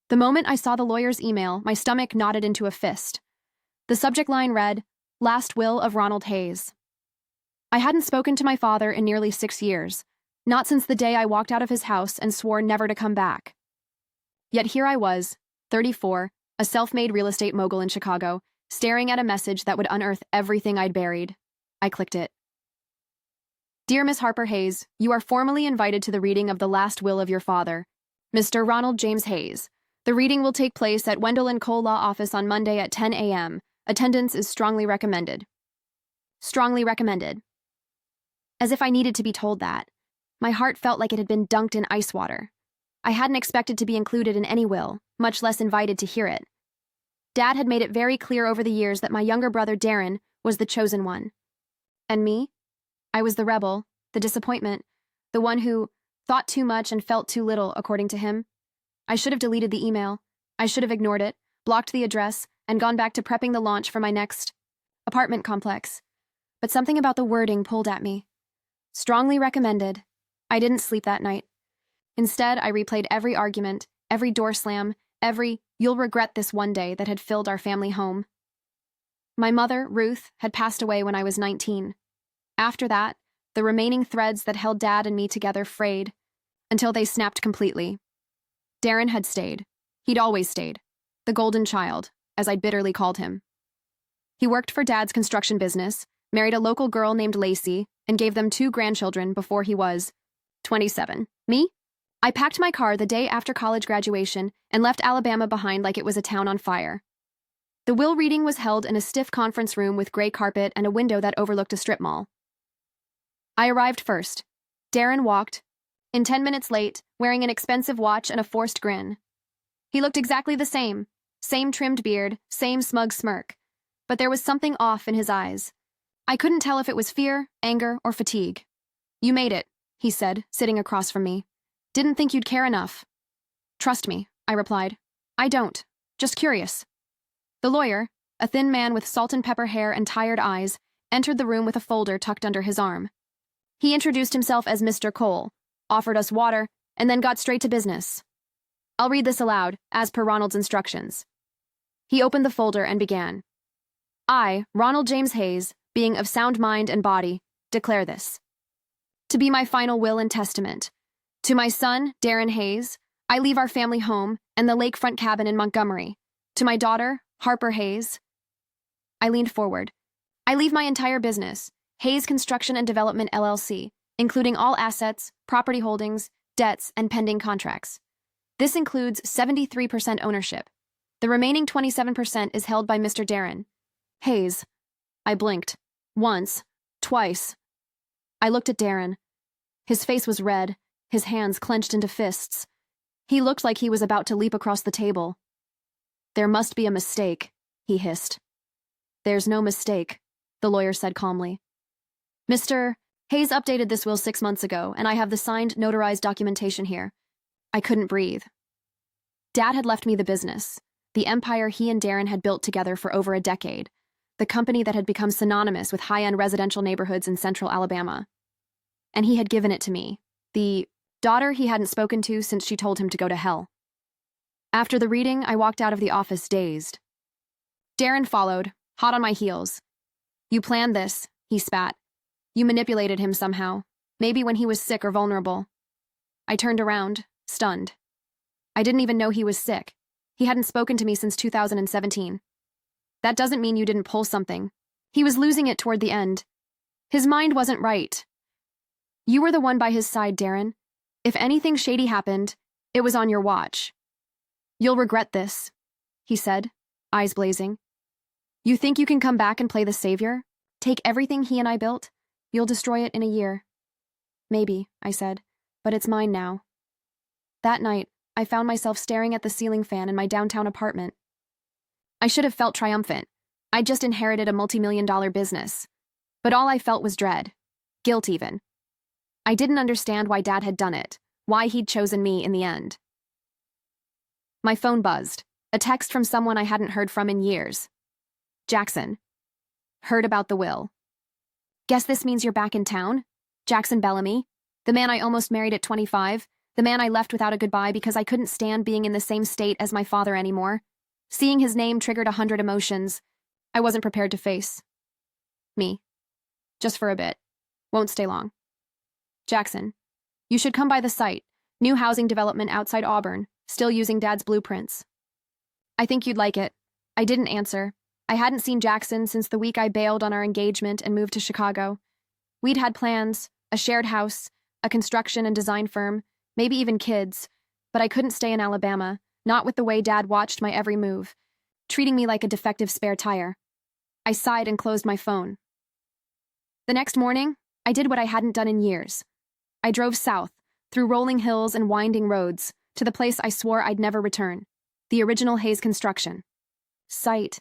The moment I saw the lawyer's email, my stomach knotted into a fist. The subject line read, "Last Will of Ronald Hayes." I hadn't spoken to my father in nearly 6 years, not since the day I walked out of his house and swore never to come back. Yet here I was, 34, a self-made real estate mogul in Chicago, staring at a message that would unearth everything I'd buried. I clicked it. "Dear Miss Harper Hayes, you are formally invited to the reading of the last will of your father, Mr. Ronald James Hayes. The reading will take place at Wendell & Cole Law Office on Monday at 10 a.m. Attendance is strongly recommended." Strongly recommended. As if I needed to be told that. My heart felt like it had been dunked in ice water. I hadn't expected to be included in any will, much less invited to hear it. Dad had made it very clear over the years that my younger brother Darren was the chosen one. And me? I was the rebel, the disappointment, the one who thought too much and felt too little, according to him. I should have deleted the email. I should have ignored it, blocked the address, and gone back to prepping the launch for my next apartment complex. But something about the wording pulled at me. Strongly recommended. I didn't sleep that night. Instead, I replayed every argument, every door slam, every "you'll regret this one day" that had filled our family home. My mother, Ruth, had passed away when I was 19. After that, the remaining threads that held Dad and me together frayed, until they snapped completely. Darren had stayed. He'd always stayed. The golden child, as I'd bitterly called him. He worked for Dad's construction business, married a local girl named Lacey, and gave them 2 grandchildren before he was 27. Me? I packed my car the day after college graduation and left Alabama behind like it was a town on fire. The will reading was held in a stiff conference room with gray carpet and a window that overlooked a strip mall. I arrived first. Darren walked, in 10 minutes late, wearing an expensive watch and a forced grin. He looked exactly the same trimmed beard, same smug smirk, but there was something off in his eyes. I couldn't tell if it was fear, anger, or fatigue. "You made it," he said, sitting across from me. "Didn't think you'd care enough." "Trust me," I replied. "I don't. Just curious." The lawyer, a thin man with salt and pepper hair and tired eyes, entered the room with a folder tucked under his arm. He introduced himself as Mr. Cole, offered us water, and then got straight to business. I'll read this aloud, as per Ronald's instructions. He opened the folder and began. "I, Ronald James Hayes, being of sound mind and body, declare this to be my final will and testament. To my son, Darren Hayes, I leave our family home and the lakefront cabin in Montgomery. To my daughter, Harper Hayes." I leaned forward. "I leave my entire business, Hayes Construction and Development LLC, including all assets, property holdings, debts, and pending contracts. This includes 73% ownership. The remaining 27% is held by Mr. Darren Hayes." I blinked. Once. Twice. I looked at Darren. His face was red, his hands clenched into fists. He looked like he was about to leap across the table. "There must be a mistake," he hissed. "There's no mistake," the lawyer said calmly. "Mr. Hayes updated this will 6 months ago, and I have the signed, notarized documentation here." I couldn't breathe. Dad had left me the business, the empire he and Darren had built together for over a decade, the company that had become synonymous with high-end residential neighborhoods in central Alabama. And he had given it to me, the daughter he hadn't spoken to since she told him to go to hell. After the reading, I walked out of the office dazed. Darren followed, hot on my heels. "You planned this," he spat. "You manipulated him somehow, maybe when he was sick or vulnerable." I turned around, stunned. I didn't even know he was sick. He hadn't spoken to me since 2017. "That doesn't mean you didn't pull something." He was losing it toward the end. His mind wasn't right. "You were the one by his side, Darren. If anything shady happened, it was on your watch. You'll regret this," he said, eyes blazing. "You think you can come back and play the savior? Take everything he and I built? You'll destroy it in a year." "Maybe," I said, "but it's mine now." That night, I found myself staring at the ceiling fan in my downtown apartment. I should have felt triumphant. I'd just inherited a multi-million-dollar business. But all I felt was dread. Guilt, even. I didn't understand why Dad had done it, why he'd chosen me in the end. My phone buzzed, a text from someone I hadn't heard from in years. "Jackson. Heard about the will. Guess this means you're back in town? Jackson Bellamy, the man I almost married at 25, The man I left without a goodbye because I couldn't stand being in the same state as my father anymore. Seeing his name triggered 100 emotions I wasn't prepared to face. Me. Just for a bit. Won't stay long. Jackson. You should come by the site. New housing development outside Auburn, still using Dad's blueprints. I think you'd like it. I didn't answer. I hadn't seen Jackson since the week I bailed on our engagement and moved to Chicago. We'd had plans, a shared house, a construction and design firm, maybe even kids, but I couldn't stay in Alabama, not with the way Dad watched my every move, treating me like a defective spare tire. I sighed and closed my phone. The next morning, I did what I hadn't done in years. I drove south, through rolling hills and winding roads, to the place I swore I'd never return, the original Hayes construction site.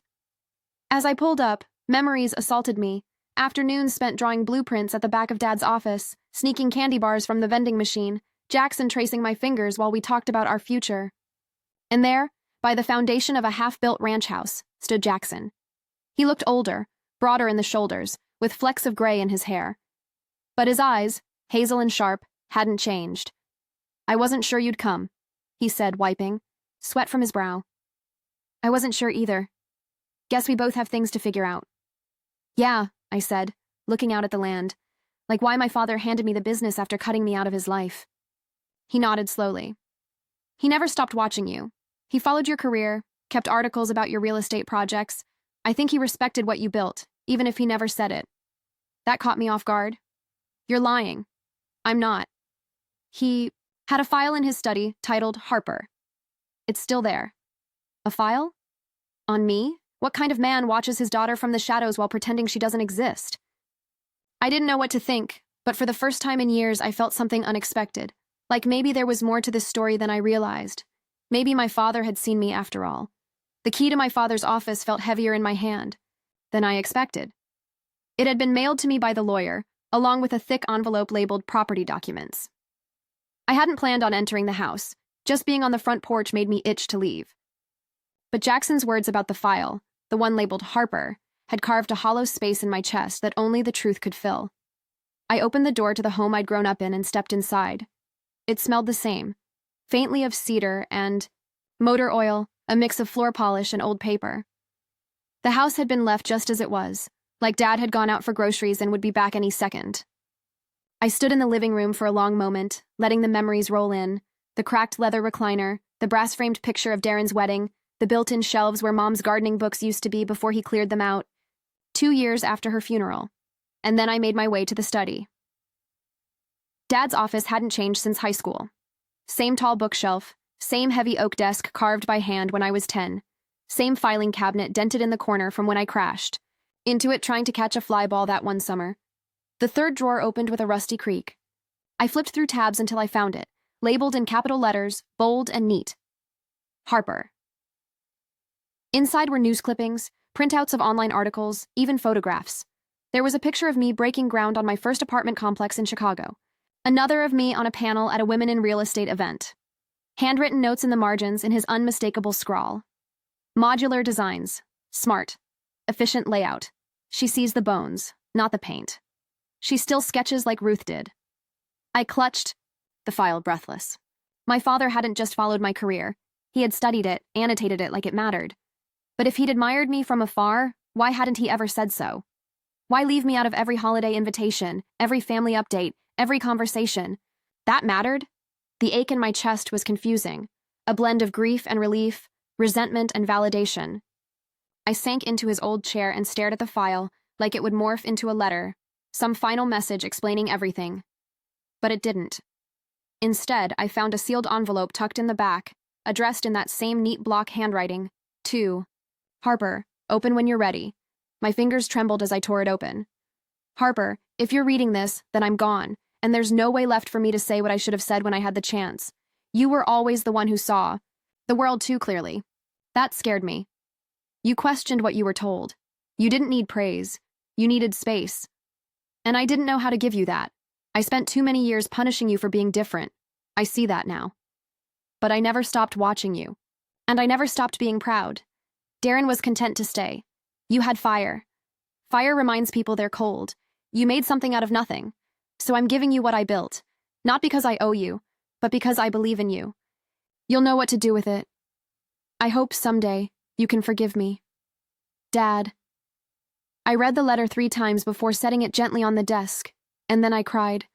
As I pulled up, memories assaulted me. Afternoons spent drawing blueprints at the back of Dad's office, sneaking candy bars from the vending machine, Jackson tracing my fingers while we talked about our future. And there, by the foundation of a half-built ranch house, stood Jackson. He looked older, broader in the shoulders, with flecks of gray in his hair. But his eyes, hazel and sharp, hadn't changed. I wasn't sure you'd come, he said, wiping sweat from his brow. I wasn't sure either. Guess we both have things to figure out. Yeah, I said, looking out at the land, like why my father handed me the business after cutting me out of his life. He nodded slowly. He never stopped watching you. He followed your career, kept articles about your real estate projects. I think he respected what you built, even if he never said it. That caught me off guard. You're lying. I'm not. He had a file in his study titled Harper. It's still there. A file? On me? What kind of man watches his daughter from the shadows while pretending she doesn't exist? I didn't know what to think, but for the first time in years I felt something unexpected. Like maybe there was more to this story than I realized. Maybe my father had seen me after all. The key to my father's office felt heavier in my hand than I expected. It had been mailed to me by the lawyer, along with a thick envelope labeled property documents. I hadn't planned on entering the house. Just being on the front porch made me itch to leave. But Jackson's words about the file, the one labeled Harper, had carved a hollow space in my chest that only the truth could fill. I opened the door to the home I'd grown up in and stepped inside. It smelled the same, faintly of cedar and motor oil, a mix of floor polish and old paper. The house had been left just as it was, like Dad had gone out for groceries and would be back any second. I stood in the living room for a long moment, letting the memories roll in, the cracked leather recliner, the brass-framed picture of Darren's wedding, the built-in shelves where Mom's gardening books used to be before he cleared them out, 2 years after her funeral. And then I made my way to the study. Dad's office hadn't changed since high school. Same tall bookshelf, same heavy oak desk carved by hand when I was 10, same filing cabinet dented in the corner from when I crashed into it trying to catch a fly ball that one summer. The third drawer opened with a rusty creak. I flipped through tabs until I found it, labeled in capital letters, bold and neat. Harper. Inside were news clippings, printouts of online articles, even photographs. There was a picture of me breaking ground on my first apartment complex in Chicago. Another of me on a panel at a Women in Real Estate event. Handwritten notes in the margins in his unmistakable scrawl. Modular designs. Smart. Efficient layout. She sees the bones, not the paint. She still sketches like Ruth did. I clutched the file, breathless. My father hadn't just followed my career. He had studied it, annotated it like it mattered. But if he'd admired me from afar, why hadn't he ever said so? Why leave me out of every holiday invitation, every family update, every conversation? That mattered. The ache in my chest was confusing, a blend of grief and relief, resentment and validation. I sank into his old chair and stared at the file like it would morph into a letter, some final message explaining everything. But it didn't. Instead, I found a sealed envelope tucked in the back, addressed in that same neat block handwriting, to Harper, open when you're ready. My fingers trembled as I tore it open. Harper, if you're reading this, then I'm gone, and there's no way left for me to say what I should have said when I had the chance. You were always the one who saw the world too clearly. That scared me. You questioned what you were told. You didn't need praise. You needed space. And I didn't know how to give you that. I spent too many years punishing you for being different. I see that now. But I never stopped watching you. And I never stopped being proud. Darren was content to stay. You had fire. Fire reminds people they're cold. You made something out of nothing. So I'm giving you what I built. Not because I owe you, but because I believe in you. You'll know what to do with it. I hope someday you can forgive me. Dad. I read the letter 3 times before setting it gently on the desk, and then I cried.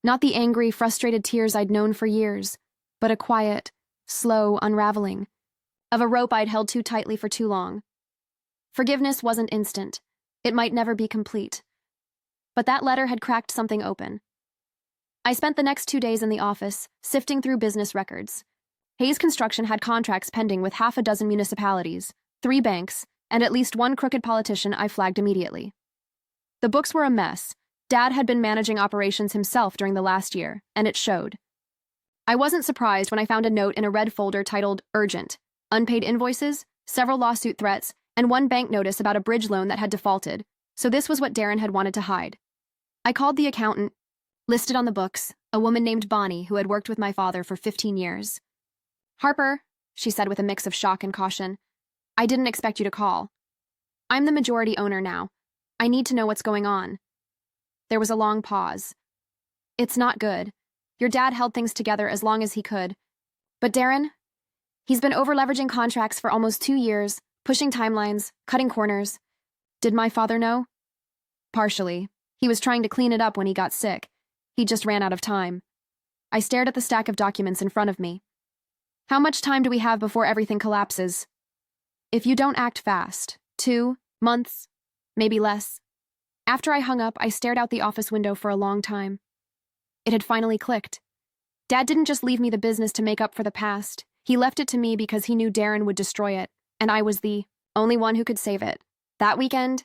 Not the angry, frustrated tears I'd known for years, but a quiet, slow unraveling of a rope I'd held too tightly for too long. Forgiveness wasn't instant. It might never be complete. But that letter had cracked something open. I spent the next 2 days in the office, sifting through business records. Hayes Construction had contracts pending with 6 municipalities, 3 banks, and at least 1 crooked politician I flagged immediately. The books were a mess. Dad had been managing operations himself during the last year, and it showed. I wasn't surprised when I found a note in a red folder titled Urgent, unpaid invoices, several lawsuit threats, and 1 bank notice about a bridge loan that had defaulted, so this was what Darren had wanted to hide. I called the accountant, listed on the books, a woman named Bonnie who had worked with my father for 15 years. Harper, she said with a mix of shock and caution, I didn't expect you to call. I'm the majority owner now. I need to know what's going on. There was a long pause. It's not good. Your dad held things together as long as he could. But Darren, he's been over-leveraging contracts for almost 2 years, pushing timelines, cutting corners. Did my father know? Partially. He was trying to clean it up when he got sick. He just ran out of time. I stared at the stack of documents in front of me. How much time do we have before everything collapses? If you don't act fast, 2 months, maybe less. After I hung up, I stared out the office window for a long time. It had finally clicked. Dad didn't just leave me the business to make up for the past. He left it to me because he knew Darren would destroy it, and I was the only one who could save it. That weekend,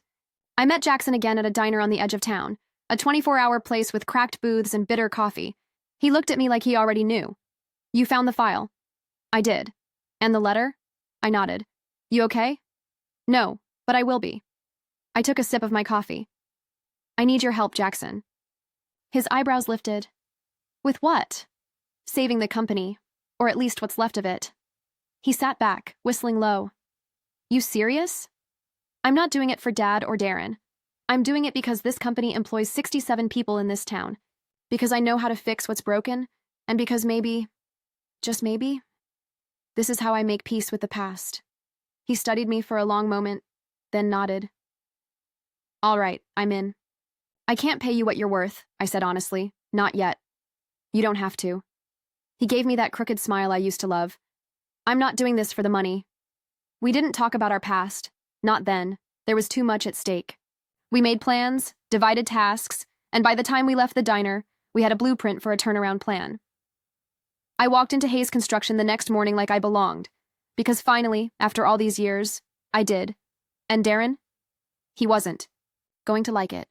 I met Jackson again at a diner on the edge of town, a 24-hour place with cracked booths and bitter coffee. He looked at me like he already knew. You found the file. I did. And the letter? I nodded. You okay? No, but I will be. I took a sip of my coffee. I need your help, Jackson. His eyebrows lifted. With what? Saving the company, or at least what's left of it. He sat back, whistling low. You serious? I'm not doing it for Dad or Darren. I'm doing it because this company employs 67 people in this town, because I know how to fix what's broken, and because maybe, just maybe, this is how I make peace with the past. He studied me for a long moment, then nodded. All right, I'm in. I can't pay you what you're worth, I said honestly. Not yet. You don't have to. He gave me that crooked smile I used to love. I'm not doing this for the money. We didn't talk about our past. Not then. There was too much at stake. We made plans, divided tasks, and by the time we left the diner, we had a blueprint for a turnaround plan. I walked into Hayes Construction the next morning like I belonged, because finally, after all these years, I did. And Darren? He wasn't going to like it.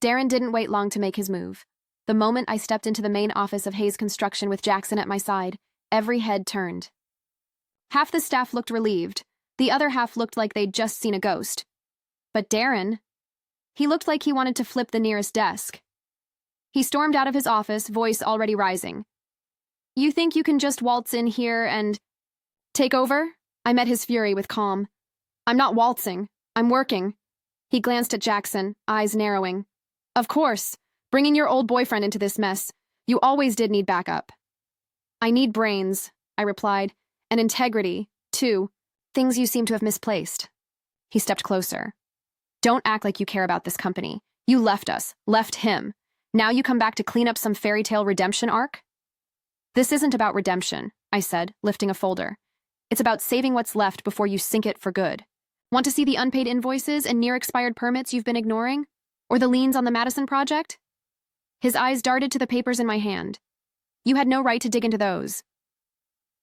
Darren didn't wait long to make his move. The moment I stepped into the main office of Hayes Construction with Jackson at my side, every head turned. Half the staff looked relieved. The other half looked like they'd just seen a ghost. But Darren, he looked like he wanted to flip the nearest desk. He stormed out of his office, voice already rising. You think you can just waltz in here and take over? I met his fury with calm. I'm not waltzing. I'm working. He glanced at Jackson, eyes narrowing. Of course. Bringing your old boyfriend into this mess. You always did need backup. I need brains, I replied, and integrity, too. Things you seem to have misplaced. He stepped closer. Don't act like you care about this company. You left us, left him. Now you come back to clean up some fairy tale redemption arc? This isn't about redemption, I said, lifting a folder. It's about saving what's left before you sink it for good. Want to see the unpaid invoices and near-expired permits you've been ignoring? Or the liens on the Madison project? His eyes darted to the papers in my hand. You had no right to dig into those.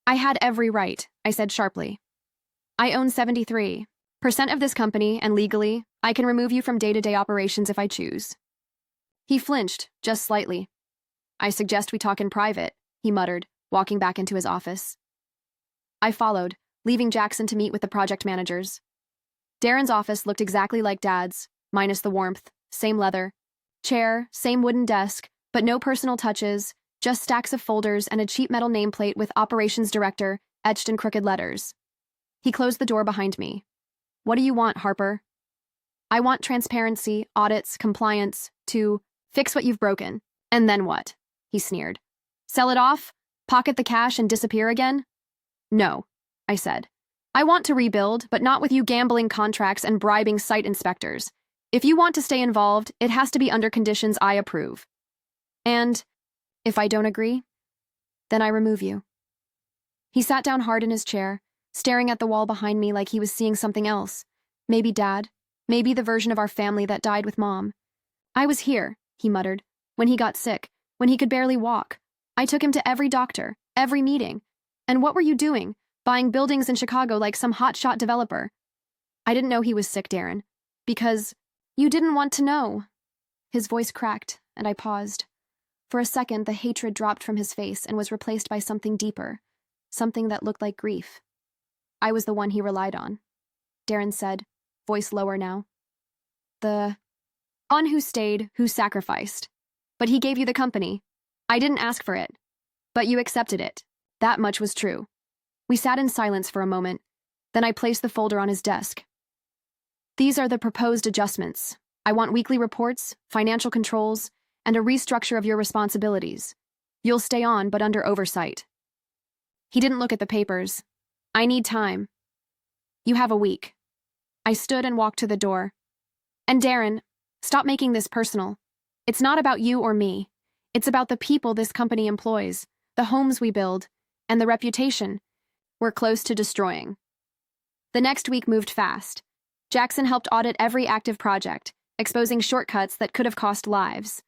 I had every right, I said sharply. I own 73% of this company, and legally, I can remove you from day-to-day operations if I choose. He flinched, just slightly. I suggest we talk in private, he muttered, walking back into his office. I followed, leaving Jackson to meet with the project managers. Darren's office looked exactly like Dad's, minus the warmth, same leather, chair, same wooden desk, but no personal touches, just stacks of folders and a cheap metal nameplate with Operations Director etched in crooked letters. He closed the door behind me. What do you want, Harper? I want transparency, audits, compliance, to fix what you've broken. And then what? He sneered. Sell it off? Pocket the cash and disappear again? No, I said. I want to rebuild, but not with you gambling contracts and bribing site inspectors. If you want to stay involved, it has to be under conditions I approve. And if I don't agree, then I remove you. He sat down hard in his chair, staring at the wall behind me like he was seeing something else. Maybe Dad, maybe the version of our family that died with Mom. I was here, he muttered, when he got sick, when he could barely walk. I took him to every doctor, every meeting. And what were you doing? Buying buildings in Chicago like some hotshot developer? I didn't know he was sick, Darren. Because you didn't want to know. His voice cracked, and I paused. For a second, the hatred dropped from his face and was replaced by something deeper, something that looked like grief. I was the one he relied on, Darren said, voice lower now. The one who stayed, who sacrificed. But he gave you the company. I didn't ask for it. But you accepted it. That much was true. We sat in silence for a moment. Then I placed the folder on his desk. These are the proposed adjustments. I want weekly reports, financial controls, and a restructure of your responsibilities. You'll stay on, but under oversight. He didn't look at the papers. I need time. You have a week. I stood and walked to the door. And Darren, stop making this personal. It's not about you or me. It's about the people this company employs, the homes we build, and the reputation we're close to destroying. The next week moved fast. Jackson helped audit every active project, exposing shortcuts that could have cost lives.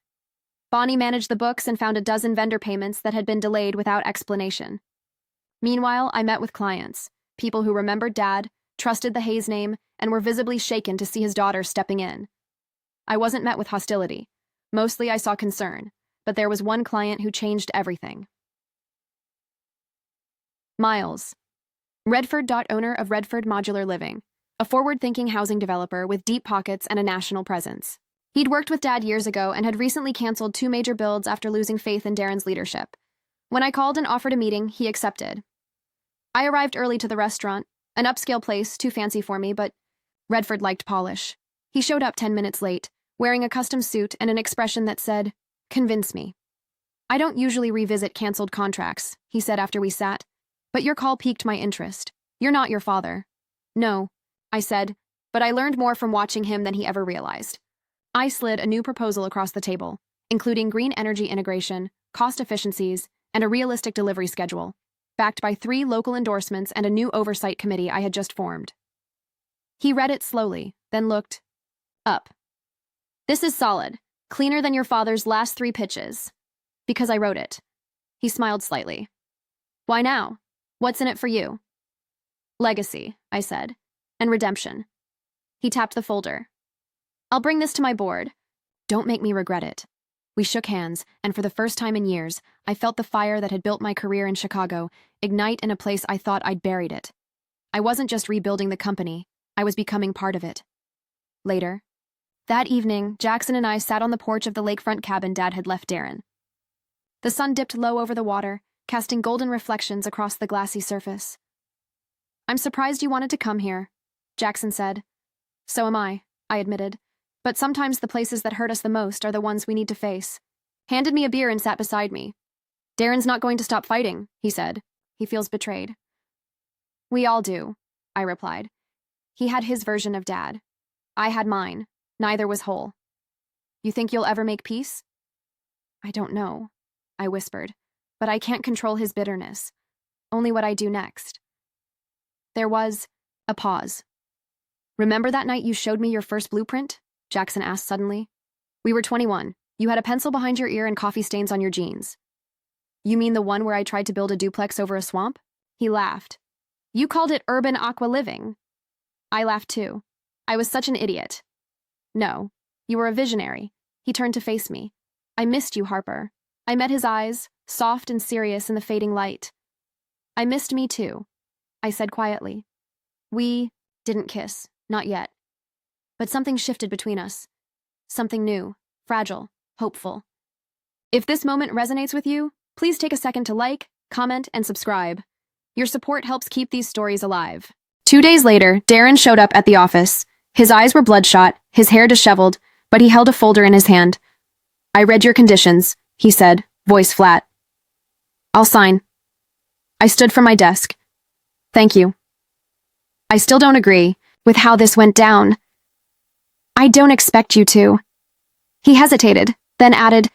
Bonnie managed the books and found a dozen vendor payments that had been delayed without explanation. Meanwhile, I met with clients, people who remembered Dad, trusted the Hayes name, and were visibly shaken to see his daughter stepping in. I wasn't met with hostility. Mostly I saw concern, but there was one client who changed everything. Miles. Redford. Owner of Redford Modular Living, a forward-thinking housing developer with deep pockets and a national presence. He'd worked with Dad years ago and had recently canceled 2 major builds after losing faith in Darren's leadership. When I called and offered a meeting, he accepted. I arrived early to the restaurant, an upscale place, too fancy for me, but Redford liked polish. He showed up 10 minutes late, wearing a custom suit and an expression that said, "Convince me." I don't usually revisit canceled contracts, he said after we sat, but your call piqued my interest. You're not your father. No, I said, but I learned more from watching him than he ever realized. I slid a new proposal across the table, including green energy integration, cost efficiencies, and a realistic delivery schedule, backed by 3 local endorsements and a new oversight committee I had just formed. He read it slowly, then looked up. This is solid, cleaner than your father's last 3 pitches. Because I wrote it. He smiled slightly. Why now? What's in it for you? Legacy, I said, and redemption. He tapped the folder. I'll bring this to my board. Don't make me regret it. We shook hands, and for the first time in years, I felt the fire that had built my career in Chicago ignite in a place I thought I'd buried it. I wasn't just rebuilding the company, I was becoming part of it. Later, that evening, Jackson and I sat on the porch of the lakefront cabin Dad had left Darren. The sun dipped low over the water, casting golden reflections across the glassy surface. I'm surprised you wanted to come here, Jackson said. So am I admitted. But sometimes the places that hurt us the most are the ones we need to face. Handed me a beer and sat beside me. Darren's not going to stop fighting, he said. He feels betrayed. We all do, I replied. He had his version of Dad. I had mine. Neither was whole. You think you'll ever make peace? I don't know, I whispered, but I can't control his bitterness. Only what I do next. There was a pause. Remember that night you showed me your first blueprint? Jackson asked suddenly. We were 21. You had a pencil behind your ear and coffee stains on your jeans. You mean the one where I tried to build a duplex over a swamp? He laughed. You called it urban aqua living. I laughed too. I was such an idiot. No, you were a visionary. He turned to face me. I missed you, Harper. I met his eyes, soft and serious in the fading light. I missed me too, I said quietly. We didn't kiss, not yet. But something shifted between us. Something new, fragile, hopeful. If this moment resonates with you, please take a second to like, comment, and subscribe. Your support helps keep these stories alive. 2 days later, Darren showed up at the office. His eyes were bloodshot, his hair disheveled, but he held a folder in his hand. I read your conditions, he said, voice flat. I'll sign. I stood from my desk. Thank you. I still don't agree with how this went down. I don't expect you to. He hesitated, then added,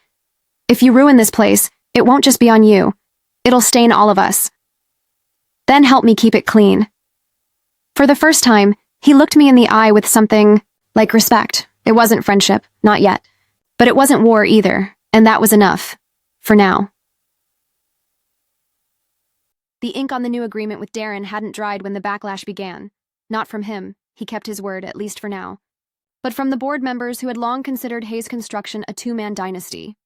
if you ruin this place, it won't just be on you. It'll stain all of us. Then help me keep it clean. For the first time, he looked me in the eye with something like respect. It wasn't friendship, not yet. But it wasn't war either, and that was enough. For now. The ink on the new agreement with Darren hadn't dried when the backlash began. Not from him, he kept his word, at least for now. But from the board members who had long considered Hayes Construction a two-man dynasty.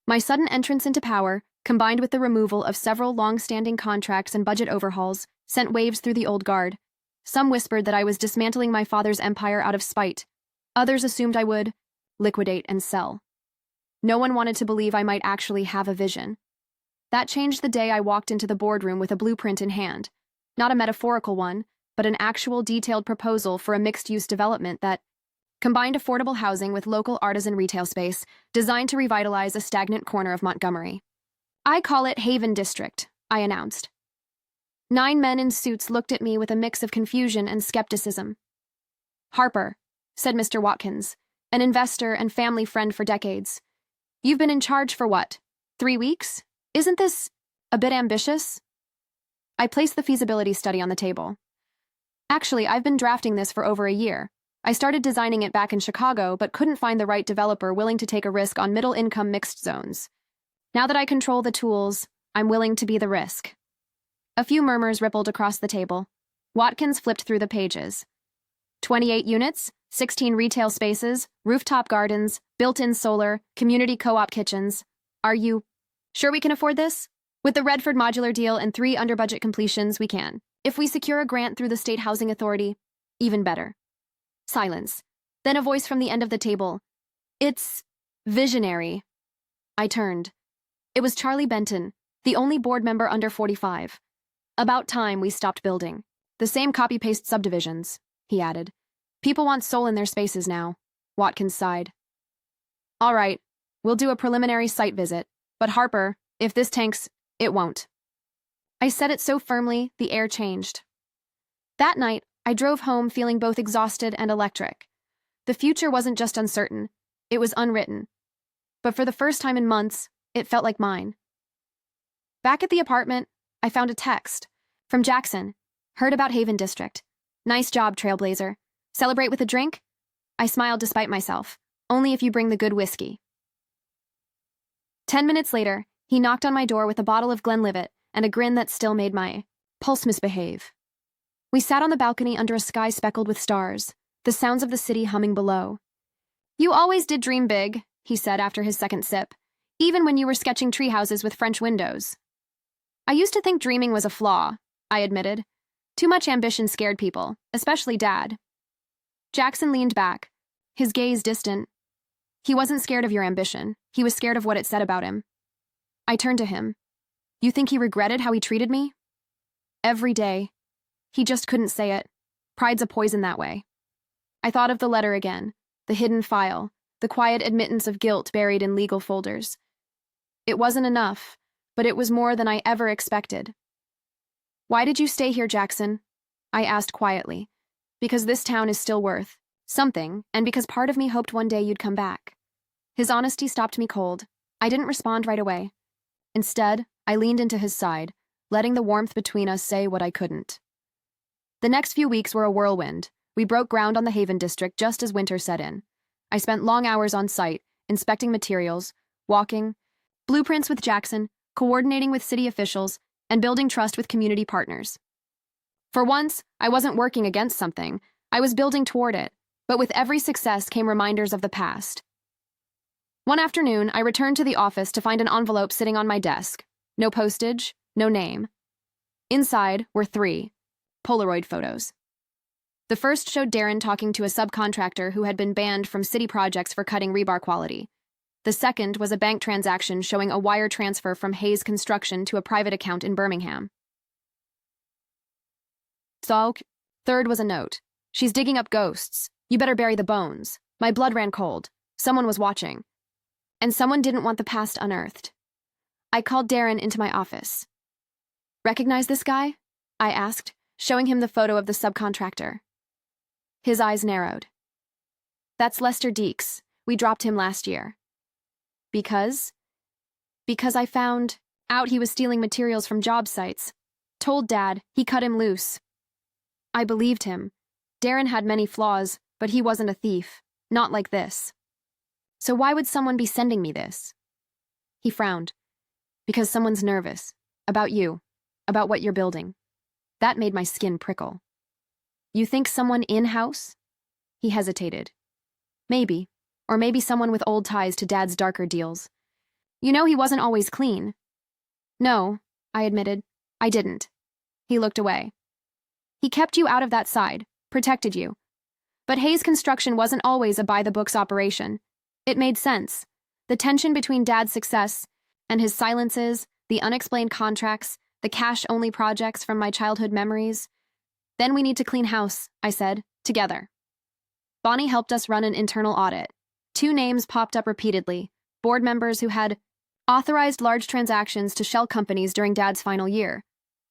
My sudden entrance into power, combined with the removal of several long-standing contracts and budget overhauls, sent waves through the old guard. Some whispered that I was dismantling my father's empire out of spite. Others assumed I would liquidate and sell. No one wanted to believe I might actually have a vision. That changed the day I walked into the boardroom with a blueprint in hand. Not a metaphorical one, but an actual detailed proposal for a mixed-use development that combined affordable housing with local artisan retail space designed to revitalize a stagnant corner of Montgomery. I call it Haven District, I announced. 9 men in suits looked at me with a mix of confusion and skepticism. Harper, said Mr. Watkins, an investor and family friend for decades. You've been in charge for what? 3 weeks? Isn't this a bit ambitious? I placed the feasibility study on the table. Actually, I've been drafting this for over a year. I started designing it back in Chicago, but couldn't find the right developer willing to take a risk on middle-income mixed zones. Now that I control the tools, I'm willing to be the risk. A few murmurs rippled across the table. Watkins flipped through the pages. 28 units, 16 retail spaces, rooftop gardens, built-in solar, community co-op kitchens. Are you sure we can afford this? With the Redford modular deal and 3 under-budget completions, we can. If we secure a grant through the State Housing Authority, even better. Silence. Then a voice from the end of the table. It's visionary. I turned. It was Charlie Benton, the only board member under 45. About time we stopped building. The same copy-paste subdivisions, he added. People want soul in their spaces now. Watkins sighed. All right, we'll do a preliminary site visit. But Harper, if this tanks, it won't. I said it so firmly, the air changed. That night, I drove home feeling both exhausted and electric. The future wasn't just uncertain, it was unwritten. But for the first time in months, it felt like mine. Back at the apartment, I found a text from Jackson. Heard about Haven District. Nice job, Trailblazer. Celebrate with a drink? I smiled despite myself. Only if you bring the good whiskey. 10 minutes later, he knocked on my door with a bottle of Glenlivet and a grin that still made my pulse misbehave. We sat on the balcony under a sky speckled with stars, the sounds of the city humming below. You always did dream big, he said after his second sip, even when you were sketching tree houses with French windows. I used to think dreaming was a flaw, I admitted. Too much ambition scared people, especially Dad. Jackson leaned back, his gaze distant. He wasn't scared of your ambition. He was scared of what it said about him. I turned to him. You think he regretted how he treated me? Every day. He just couldn't say it. Pride's a poison that way. I thought of the letter again, the hidden file, the quiet admittance of guilt buried in legal folders. It wasn't enough, but it was more than I ever expected. Why did you stay here, Jackson? I asked quietly. Because this town is still worth something, and because part of me hoped one day you'd come back. His honesty stopped me cold. I didn't respond right away. Instead, I leaned into his side, letting the warmth between us say what I couldn't. The next few weeks were a whirlwind. We broke ground on the Haven District just as winter set in. I spent long hours on site, inspecting materials, walking, blueprints with Jackson, coordinating with city officials, and building trust with community partners. For once, I wasn't working against something. I was building toward it, but with every success came reminders of the past. One afternoon, I returned to the office to find an envelope sitting on my desk. No postage, no name. Inside were 3 Polaroid photos. The first showed Darren talking to a subcontractor who had been banned from city projects for cutting rebar quality. The second was a bank transaction showing a wire transfer from Hayes Construction to a private account in Birmingham. Third was a note. She's digging up ghosts. You better bury the bones. My blood ran cold. Someone was watching. And someone didn't want the past unearthed. I called Darren into my office. "Recognize this guy?" I asked, showing him the photo of the subcontractor. His eyes narrowed. "That's Lester Deeks. We dropped him last year." Because? Because I found out he was stealing materials from job sites. Told Dad, he cut him loose. I believed him. Darren had many flaws, but he wasn't a thief. Not like this. "So why would someone be sending me this?" He frowned. "Because someone's nervous. About you. About what you're building." That made my skin prickle. "You think someone in-house?" He hesitated. "Maybe. Or maybe someone with old ties to Dad's darker deals. You know he wasn't always clean." "No," I admitted. "I didn't." He looked away. "He kept you out of that side, protected you. But Hayes Construction wasn't always a by-the-books operation. It made sense. The tension between Dad's success and his silences, the unexplained contracts, the cash-only projects from my childhood memories. Then we need to clean house," I said, "together." Bonnie helped us run an internal audit. 2 names popped up repeatedly, board members who had authorized large transactions to shell companies during Dad's final year.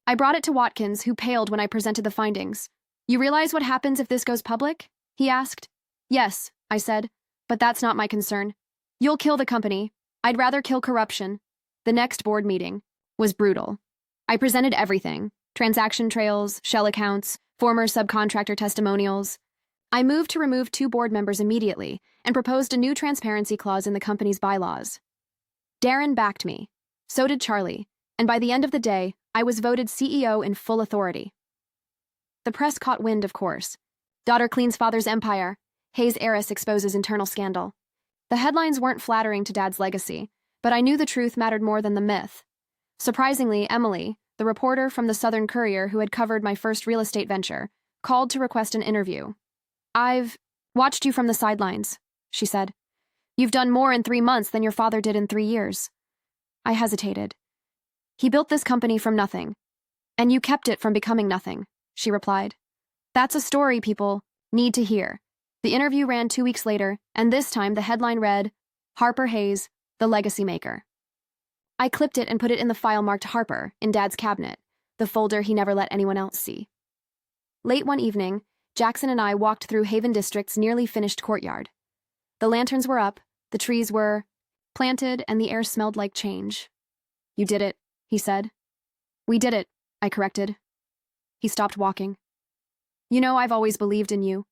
I brought it to Watkins, who paled when I presented the findings. "You realize what happens if this goes public?" he asked. "Yes," I said, "but that's not my concern. You'll kill the company. I'd rather kill corruption." The next board meeting was brutal. I presented everything: transaction trails, shell accounts, former subcontractor testimonials. I moved to remove 2 board members immediately and proposed a new transparency clause in the company's bylaws. Darren backed me. So did Charlie, and by the end of the day, I was voted CEO in full authority. The press caught wind, of course. "Daughter cleans father's empire. Hayes heiress exposes internal scandal." The headlines weren't flattering to Dad's legacy, but I knew the truth mattered more than the myth. Surprisingly, Emily, the reporter from the Southern Courier who had covered my first real estate venture, called to request an interview. "I've watched you from the sidelines," she said. "You've done more in 3 months than your father did in 3 years." I hesitated. "He built this company from nothing, and you kept it from becoming nothing," she replied. "That's a story people need to hear." The interview ran 2 weeks later, and this time the headline read, "Harper Hayes, the Legacy Maker." I clipped it and put it in the file marked Harper in Dad's cabinet, the folder he never let anyone else see. Late one evening, Jackson and I walked through Haven District's nearly finished courtyard. The lanterns were up, the trees were planted, and the air smelled like change. "You did it," he said. "We did it," I corrected. He stopped walking. "You know, I've always believed in you.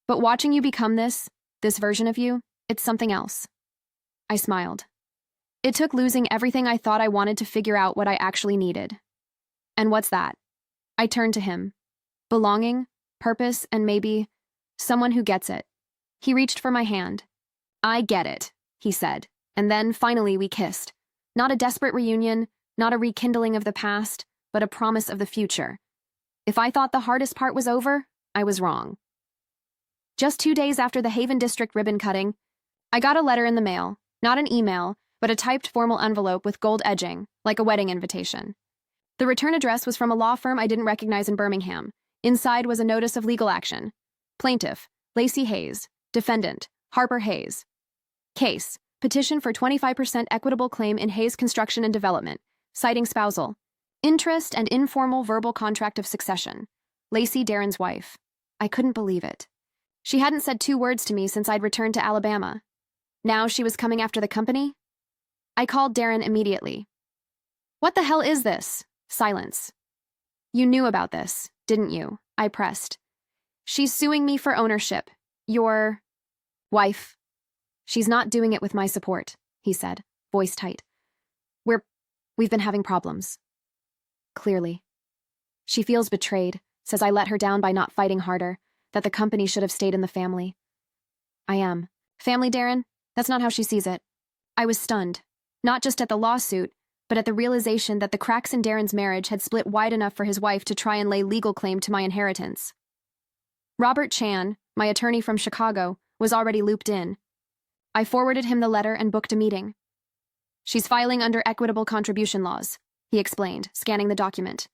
But watching you become this version of you, it's something else." I smiled. It took losing everything I thought I wanted to figure out what I actually needed. "And what's that?" I turned to him. "Belonging, purpose, and maybe someone who gets it." He reached for my hand. "I get it," he said, and then finally we kissed. Not a desperate reunion, not a rekindling of the past, but a promise of the future. If I thought the hardest part was over, I was wrong. Just 2 days after the Haven District ribbon cutting, I got a letter in the mail, not an email, but a typed formal envelope with gold edging, like a wedding invitation. The return address was from a law firm I didn't recognize in Birmingham. Inside was a notice of legal action. Plaintiff, Lacey Hayes. Defendant, Harper Hayes. Case, petition for 25% equitable claim in Hayes Construction and Development, citing spousal. Interest and informal verbal contract of succession. Lacey, Darren's wife. I couldn't believe it. She hadn't said 2 words to me since I'd returned to Alabama. Now she was coming after the company? I called Darren immediately. "What the hell is this?" Silence. "You knew about this, didn't you?" I pressed. "She's suing me for ownership. Your wife." "She's not doing it with my support," he said, voice tight. We've been having problems." Clearly. "She feels betrayed, says I let her down by not fighting harder, that the company should have stayed in the family." "I am. Family, Darren? That's not how she sees it." I was stunned, not just at the lawsuit, but at the realization that the cracks in Darren's marriage had split wide enough for his wife to try and lay legal claim to my inheritance. Robert Chan, my attorney from Chicago, was already looped in. I forwarded him the letter and booked a meeting. "She's filing under equitable contribution laws," he explained, scanning the document.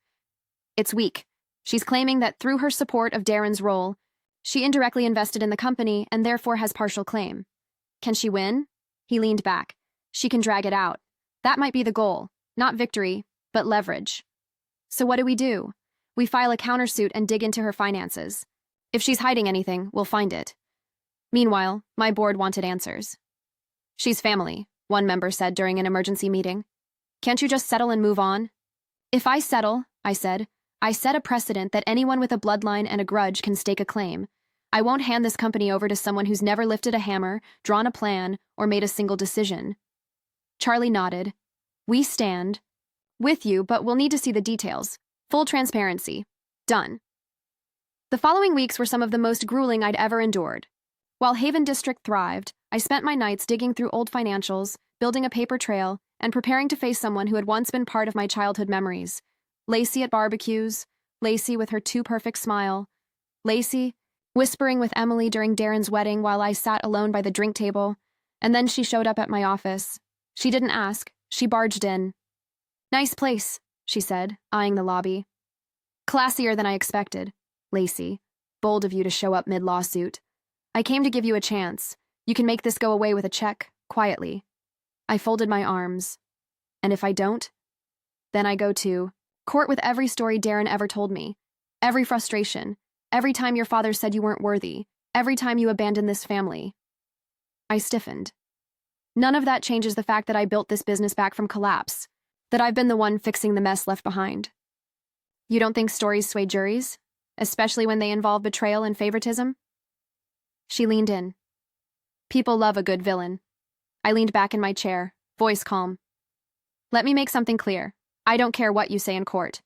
"It's weak. She's claiming that through her support of Darren's role, she indirectly invested in the company and therefore has partial claim. Can she win?" He leaned back. "She can drag it out. That might be the goal. Not victory, but leverage. So what do? We file a countersuit and dig into her finances. If she's hiding anything, we'll find it. Meanwhile, my board wanted answers. She's family, one member said during an emergency meeting. Can't you just settle and move on? If I settle, I said, I set a precedent that anyone with a bloodline and a grudge can stake a claim. I won't hand this company over to someone who's never lifted a hammer, drawn a plan, or made a single decision. Charlie nodded. We stand with you, but we'll need to see the details. Full transparency. Done. The following weeks were some of the most grueling I'd ever endured. While Haven District thrived, I spent my nights digging through old financials, building a paper trail, and preparing to face someone who had once been part of my childhood memories. Lacey at barbecues, Lacey with her too perfect smile, Lacey whispering with Emily during Darren's wedding while I sat alone by the drink table, and then she showed up at my office. She didn't ask, she barged in. Nice place, she said, eyeing the lobby. Classier than I expected. Lacey, bold of you to show up mid-lawsuit. I came to give you a chance. You can make this go away with a check, quietly. I folded my arms. And if I don't? Then I go to court with every story Darren ever told me. Every frustration. Every time your father said you weren't worthy. Every time you abandoned this family. I stiffened. None of that changes the fact that I built this business back from collapse. That I've been the one fixing the mess left behind. You don't think stories sway juries? Especially when they involve betrayal and favoritism? She leaned in. People love a good villain. I leaned back in my chair, voice calm. Let me make something clear. I don't care what you say in court.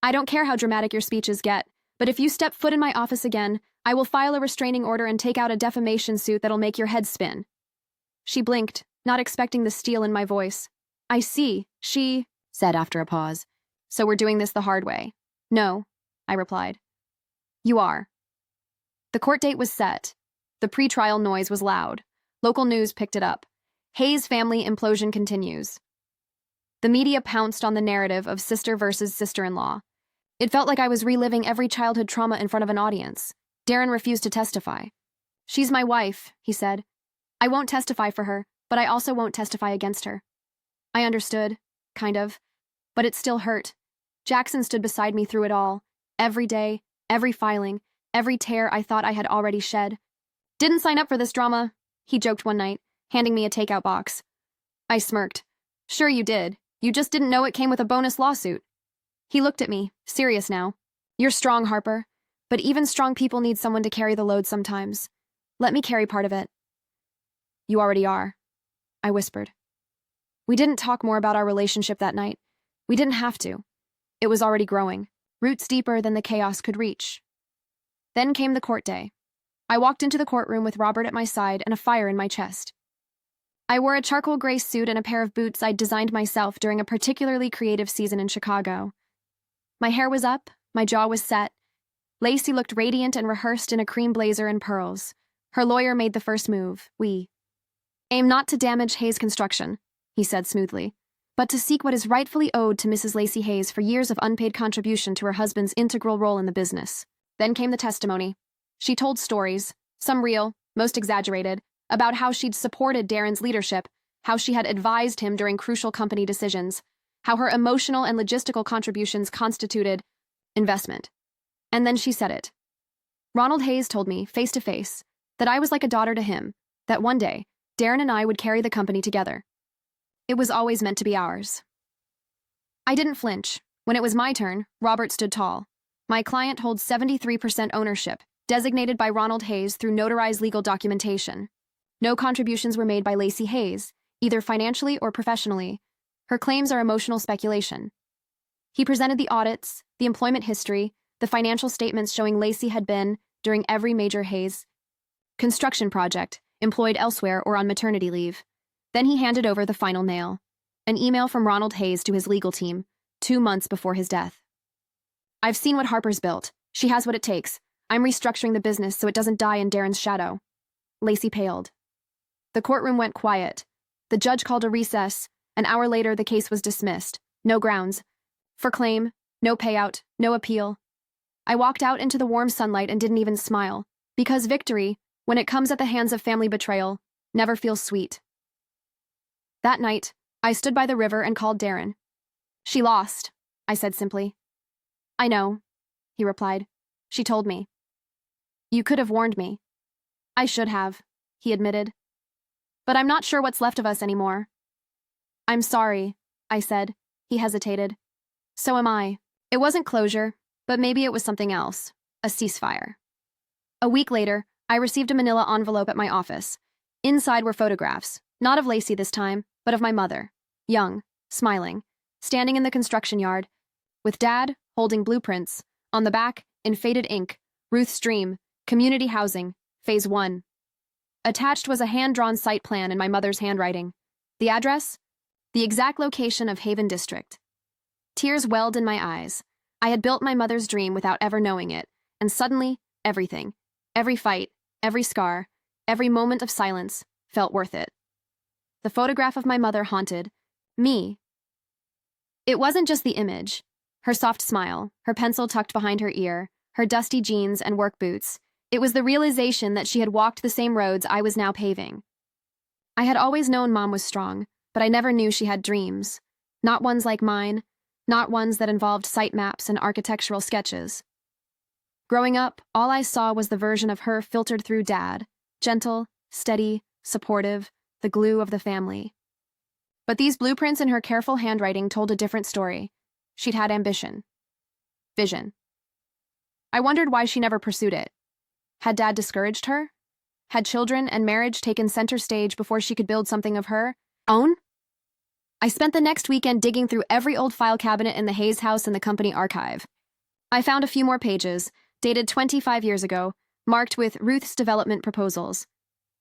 I don't care how dramatic your speeches get, but if you step foot in my office again, I will file a restraining order and take out a defamation suit that'll make your head spin. She blinked, not expecting the steel in my voice. I see, she said after a pause. So we're doing this the hard way. No, I replied. You are. The court date was set. The pre-trial noise was loud. Local news picked it up. Hayes family implosion continues. The media pounced on the narrative of sister versus sister-in-law. It felt like I was reliving every childhood trauma in front of an audience. Darren refused to testify. She's my wife, he said. I won't testify for her, but I also won't testify against her. I understood, kind of, but it still hurt. Jackson stood beside me through it all, every day, every filing, every tear I thought I had already shed. Didn't sign up for this drama, he joked one night, handing me a takeout box. I smirked. Sure you did. You just didn't know it came with a bonus lawsuit. He looked at me, serious now. You're strong, Harper, but even strong people need someone to carry the load sometimes. Let me carry part of it. You already are, I whispered. We didn't talk more about our relationship that night. We didn't have to. It was already growing, roots deeper than the chaos could reach. Then came the court day. I walked into the courtroom with Robert at my side and a fire in my chest. I wore a charcoal gray suit and a pair of boots I'd designed myself during a particularly creative season in Chicago. My hair was up, my jaw was set. Lacey looked radiant and rehearsed in a cream blazer and pearls. Her lawyer made the first move. We aim not to damage Hayes Construction, he said smoothly, but to seek what is rightfully owed to Mrs. Lacey Hayes for years of unpaid contribution to her husband's integral role in the business. Then came the testimony. She told stories, some real, most exaggerated, about how she'd supported Darren's leadership, how she had advised him during crucial company decisions, how her emotional and logistical contributions constituted investment. And then she said it. Ronald Hayes told me, face to face, that I was like a daughter to him, that one day, Darren and I would carry the company together. It was always meant to be ours. I didn't flinch. When it was my turn, Robert stood tall. My client holds 73% ownership, designated by Ronald Hayes through notarized legal documentation. No contributions were made by Lacey Hayes, either financially or professionally. Her claims are emotional speculation. He presented the audits, the employment history, the financial statements showing Lacey had been, during every major Hayes construction project, employed elsewhere or on maternity leave. Then he handed over the final nail, an email from Ronald Hayes to his legal team, 2 months before his death. I've seen what Harper's built. She has what it takes. I'm restructuring the business so it doesn't die in Darren's shadow. Lacey paled. The courtroom went quiet. The judge called a recess. An hour later, the case was dismissed. No grounds. For claim, no payout, no appeal. I walked out into the warm sunlight and didn't even smile, because victory, when it comes at the hands of family betrayal, never feels sweet. That night, I stood by the river and called Darren. She lost, I said simply. I know, he replied. She told me. You could have warned me. I should have, he admitted. But I'm not sure what's left of us anymore. I'm sorry, I said. He hesitated. So am I. It wasn't closure, but maybe it was something else. A ceasefire. A week later, I received a manila envelope at my office. Inside were photographs, not of Lacey this time, but of my mother, young, smiling, standing in the construction yard, with Dad holding blueprints. On the back, in faded ink, Ruth's Dream, Community Housing, Phase 1. Attached was a hand-drawn site plan in my mother's handwriting. The address? The exact location of Haven District. Tears welled in my eyes. I had built my mother's dream without ever knowing it, and suddenly, everything, every fight, every scar, every moment of silence, felt worth it. The photograph of my mother haunted me. It wasn't just the image. Her soft smile, her pencil tucked behind her ear, her dusty jeans and work boots. It was the realization that she had walked the same roads I was now paving. I had always known Mom was strong, but I never knew she had dreams. Not ones like mine, not ones that involved site maps and architectural sketches. Growing up, all I saw was the version of her filtered through Dad, gentle, steady, supportive, the glue of the family. But these blueprints in her careful handwriting told a different story. She'd had ambition. Vision. I wondered why she never pursued it. Had Dad discouraged her? Had children and marriage taken center stage before she could build something of her own? I spent the next weekend digging through every old file cabinet in the Hayes house and the company archive. I found a few more pages, dated 25 years ago, marked with Ruth's development proposals.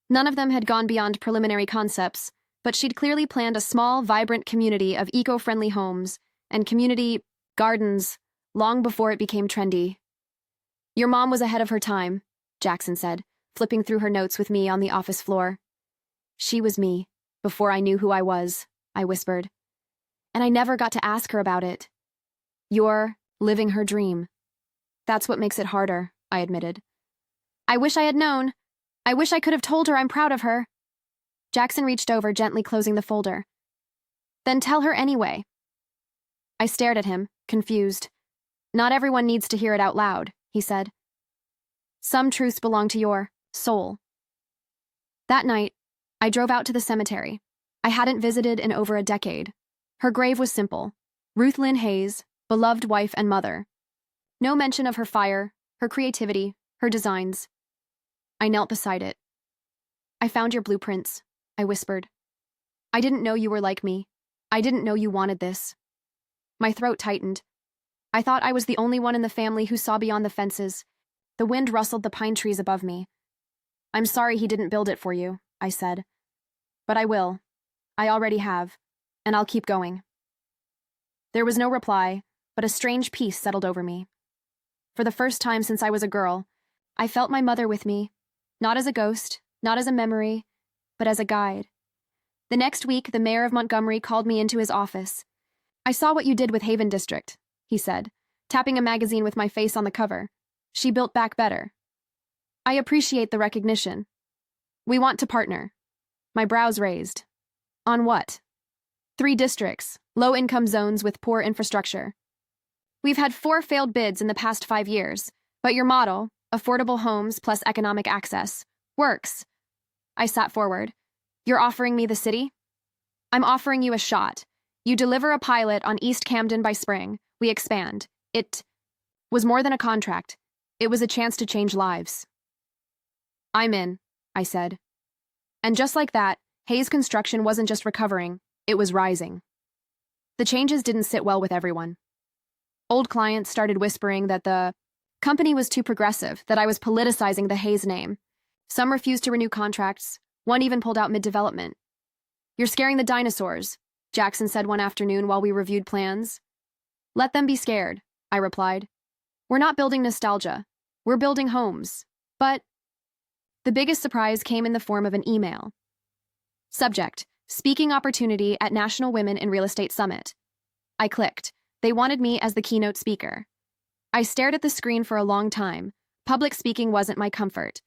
None of them had gone beyond preliminary concepts, but she'd clearly planned a small, vibrant community of eco-friendly homes and community gardens long before it became trendy. Your mom was ahead of her time, Jackson said, flipping through her notes with me on the office floor. She was me, before I knew who I was, I whispered. And I never got to ask her about it. You're living her dream. That's what makes it harder, I admitted. I wish I had known. I wish I could have told her I'm proud of her. Jackson reached over, gently closing the folder. Then tell her anyway. I stared at him, confused. Not everyone needs to hear it out loud, he said. Some truths belong to your soul. That night, I drove out to the cemetery. I hadn't visited in over a decade. Her grave was simple. Ruth Lynn Hayes, beloved wife and mother. No mention of her fire, her creativity, her designs. I knelt beside it. I found your blueprints, I whispered. I didn't know you were like me. I didn't know you wanted this. My throat tightened. I thought I was the only one in the family who saw beyond the fences. The wind rustled the pine trees above me. I'm sorry he didn't build it for you, I said. But I will. I already have. And I'll keep going. There was no reply, but a strange peace settled over me. For the first time since I was a girl, I felt my mother with me, not as a ghost, not as a memory, but as a guide. The next week, the mayor of Montgomery called me into his office. I saw what you did with Haven District, he said, tapping a magazine with my face on the cover. She built back better. I appreciate the recognition. We want to partner. My brows raised. On what? 3 districts, low-income zones with poor infrastructure. We've had 4 failed bids in the past 5 years, but your model, affordable homes plus economic access, works. I sat forward. You're offering me the city? I'm offering you a shot. You deliver a pilot on East Camden by spring. We expand. It was more than a contract. It was a chance to change lives. I'm in, I said. And just like that, Hayes Construction wasn't just recovering, it was rising. The changes didn't sit well with everyone. Old clients started whispering that the company was too progressive, that I was politicizing the Hayes name. Some refused to renew contracts. One even pulled out mid-development. You're scaring the dinosaurs, Jackson said one afternoon while we reviewed plans. Let them be scared, I replied. We're not building nostalgia. We're building homes. But the biggest surprise came in the form of an email. Subject, speaking opportunity at National Women in Real Estate Summit. I clicked. They wanted me as the keynote speaker. I stared at the screen for a long time. Public speaking wasn't my comfort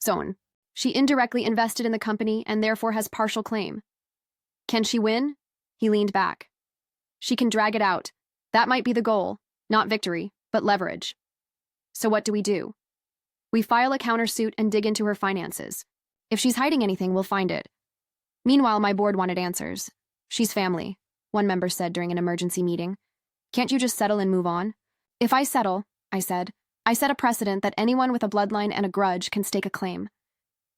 zone. She indirectly invested in the company and therefore has partial claim. Can she win? He leaned back. She can drag it out. That might be the goal. Not victory, but leverage. So what do? We file a countersuit and dig into her finances. If she's hiding anything, we'll find it. Meanwhile, my board wanted answers. She's family, one member said during an emergency meeting. Can't you just settle and move on? If I settle, I said, I set a precedent that anyone with a bloodline and a grudge can stake a claim.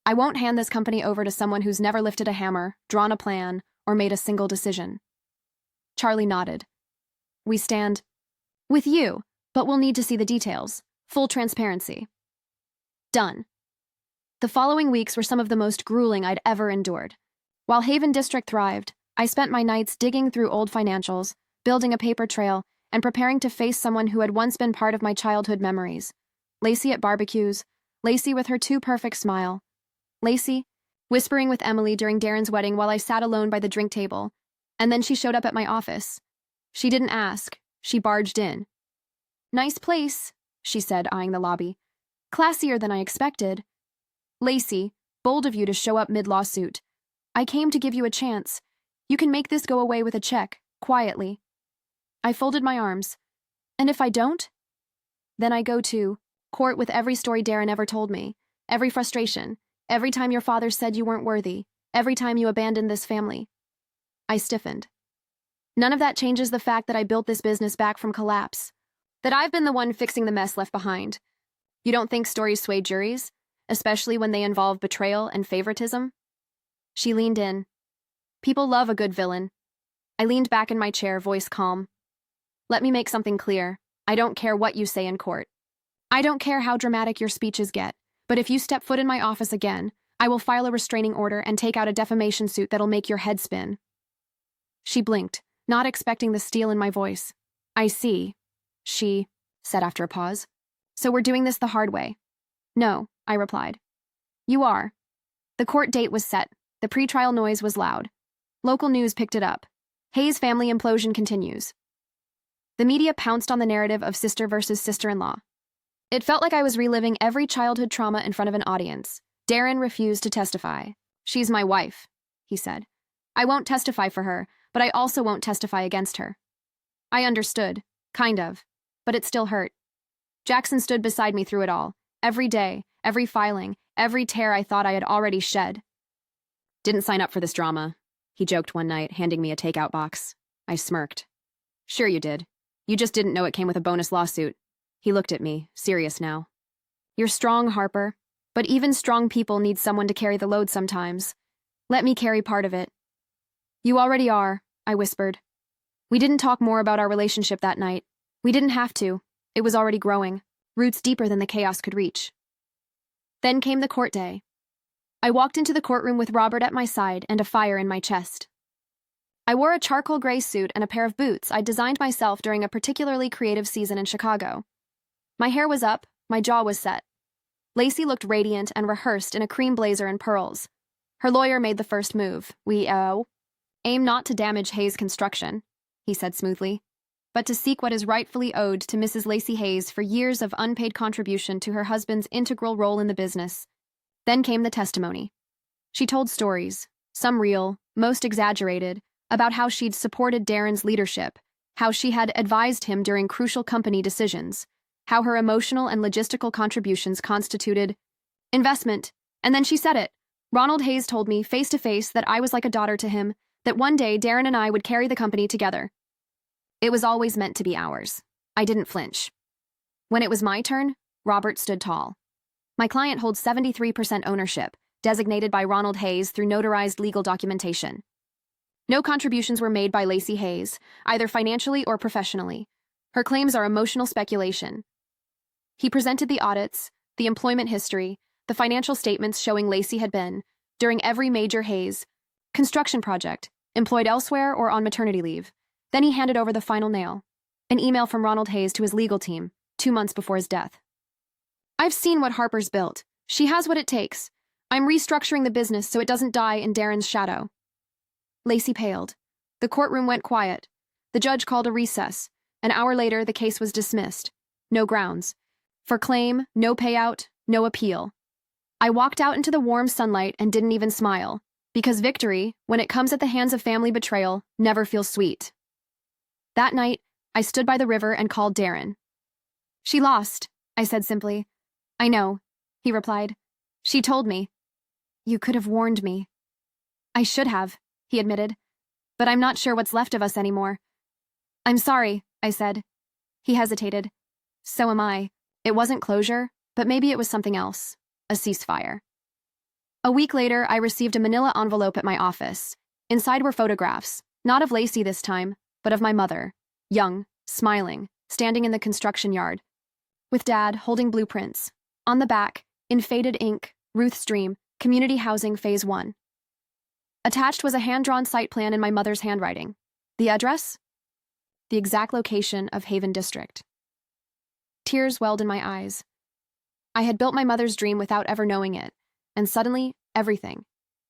I won't hand this company over to someone who's never lifted a hammer, drawn a plan, or made a single decision. Charlie nodded. We stand with you, but we'll need to see the details. Full transparency. Done. The following weeks were some of the most grueling I'd ever endured. While Haven District thrived, I spent my nights digging through old financials, building a paper trail, and preparing to face someone who had once been part of my childhood memories. Lacey at barbecues, Lacey with her too perfect smile. Lacey, whispering with Emily during Darren's wedding while I sat alone by the drink table, and then she showed up at my office. She didn't ask, she barged in. Nice place, she said, eyeing the lobby. Classier than I expected. Lacey, bold of you to show up mid-lawsuit. I came to give you a chance. You can make this go away with a check, quietly. I folded my arms. And if I don't? Then I go to court with every story Darren ever told me, every frustration, every time your father said you weren't worthy, every time you abandoned this family. I stiffened. None of that changes the fact that I built this business back from collapse, that I've been the one fixing the mess left behind. You don't think stories sway juries, especially when they involve betrayal and favoritism? She leaned in. People love a good villain. I leaned back in my chair, voice calm. Let me make something clear. I don't care what you say in court. I don't care how dramatic your speeches get, but if you step foot in my office again, I will file a restraining order and take out a defamation suit that'll make your head spin. She blinked, not expecting the steel in my voice. I see, she said after a pause. So we're doing this the hard way. No, I replied. You are. The court date was set. The pretrial noise was loud. Local news picked it up. Hayes family implosion continues. The media pounced on the narrative of sister versus sister-in-law. It felt like I was reliving every childhood trauma in front of an audience. Darren refused to testify. She's my wife, he said. I won't testify for her, but I also won't testify against her. I understood, kind of, but it still hurt. Jackson stood beside me through it all, every day, every filing, every tear I thought I had already shed. Didn't sign up for this drama, he joked one night, handing me a takeout box. I smirked. Sure you did. You just didn't know it came with a bonus lawsuit. He looked at me, serious now. You're strong, Harper, but even strong people need someone to carry the load sometimes. Let me carry part of it. You already are, I whispered. We didn't talk more about our relationship that night. We didn't have to. It was already growing, roots deeper than the chaos could reach. Then came the court day. I walked into the courtroom with Robert at my side and a fire in my chest. I wore a charcoal gray suit and a pair of boots I'd designed myself during a particularly creative season in Chicago. My hair was up, my jaw was set. Lacey looked radiant and rehearsed in a cream blazer and pearls. Her lawyer made the first move. We aim not to damage Hayes Construction, he said smoothly, but to seek what is rightfully owed to Mrs. Lacey Hayes for years of unpaid contribution to her husband's integral role in the business. Then came the testimony. She told stories, some real, most exaggerated, about how she'd supported Darren's leadership, how she had advised him during crucial company decisions, how her emotional and logistical contributions constituted investment. And then she said it. Ronald Hayes told me face to face that I was like a daughter to him, that one day Darren and I would carry the company together. It was always meant to be ours. I didn't flinch. When it was my turn, Robert stood tall. My client holds 73% ownership, designated by Ronald Hayes through notarized legal documentation. No contributions were made by Lacey Hayes, either financially or professionally. Her claims are emotional speculation. He presented the audits, the employment history, the financial statements showing Lacey had been, during every major Hayes construction project, employed elsewhere or on maternity leave. Then he handed over the final nail, an email from Ronald Hayes to his legal team, 2 months before his death. I've seen what Harper's built. She has what it takes. I'm restructuring the business so it doesn't die in Darren's shadow. Lacey paled. The courtroom went quiet. The judge called a recess. An hour later, the case was dismissed. No grounds. For claim, no payout, no appeal. I walked out into the warm sunlight and didn't even smile, because victory, when it comes at the hands of family betrayal, never feels sweet. That night, I stood by the river and called Darren. She lost, I said simply. I know, he replied. She told me. You could have warned me. I should have, he admitted. But I'm not sure what's left of us anymore. I'm sorry, I said. He hesitated. So am I. It wasn't closure, but maybe it was something else. A ceasefire. A week later, I received a manila envelope at my office. Inside were photographs, not of Lacey this time, but of my mother, young, smiling, standing in the construction yard, with Dad holding blueprints. On the back, in faded ink, Ruth's Dream, Community Housing Phase 1. Attached was a hand-drawn site plan in my mother's handwriting. The address? The exact location of Haven District. Tears welled in my eyes. I had built my mother's dream without ever knowing it, and suddenly, everything,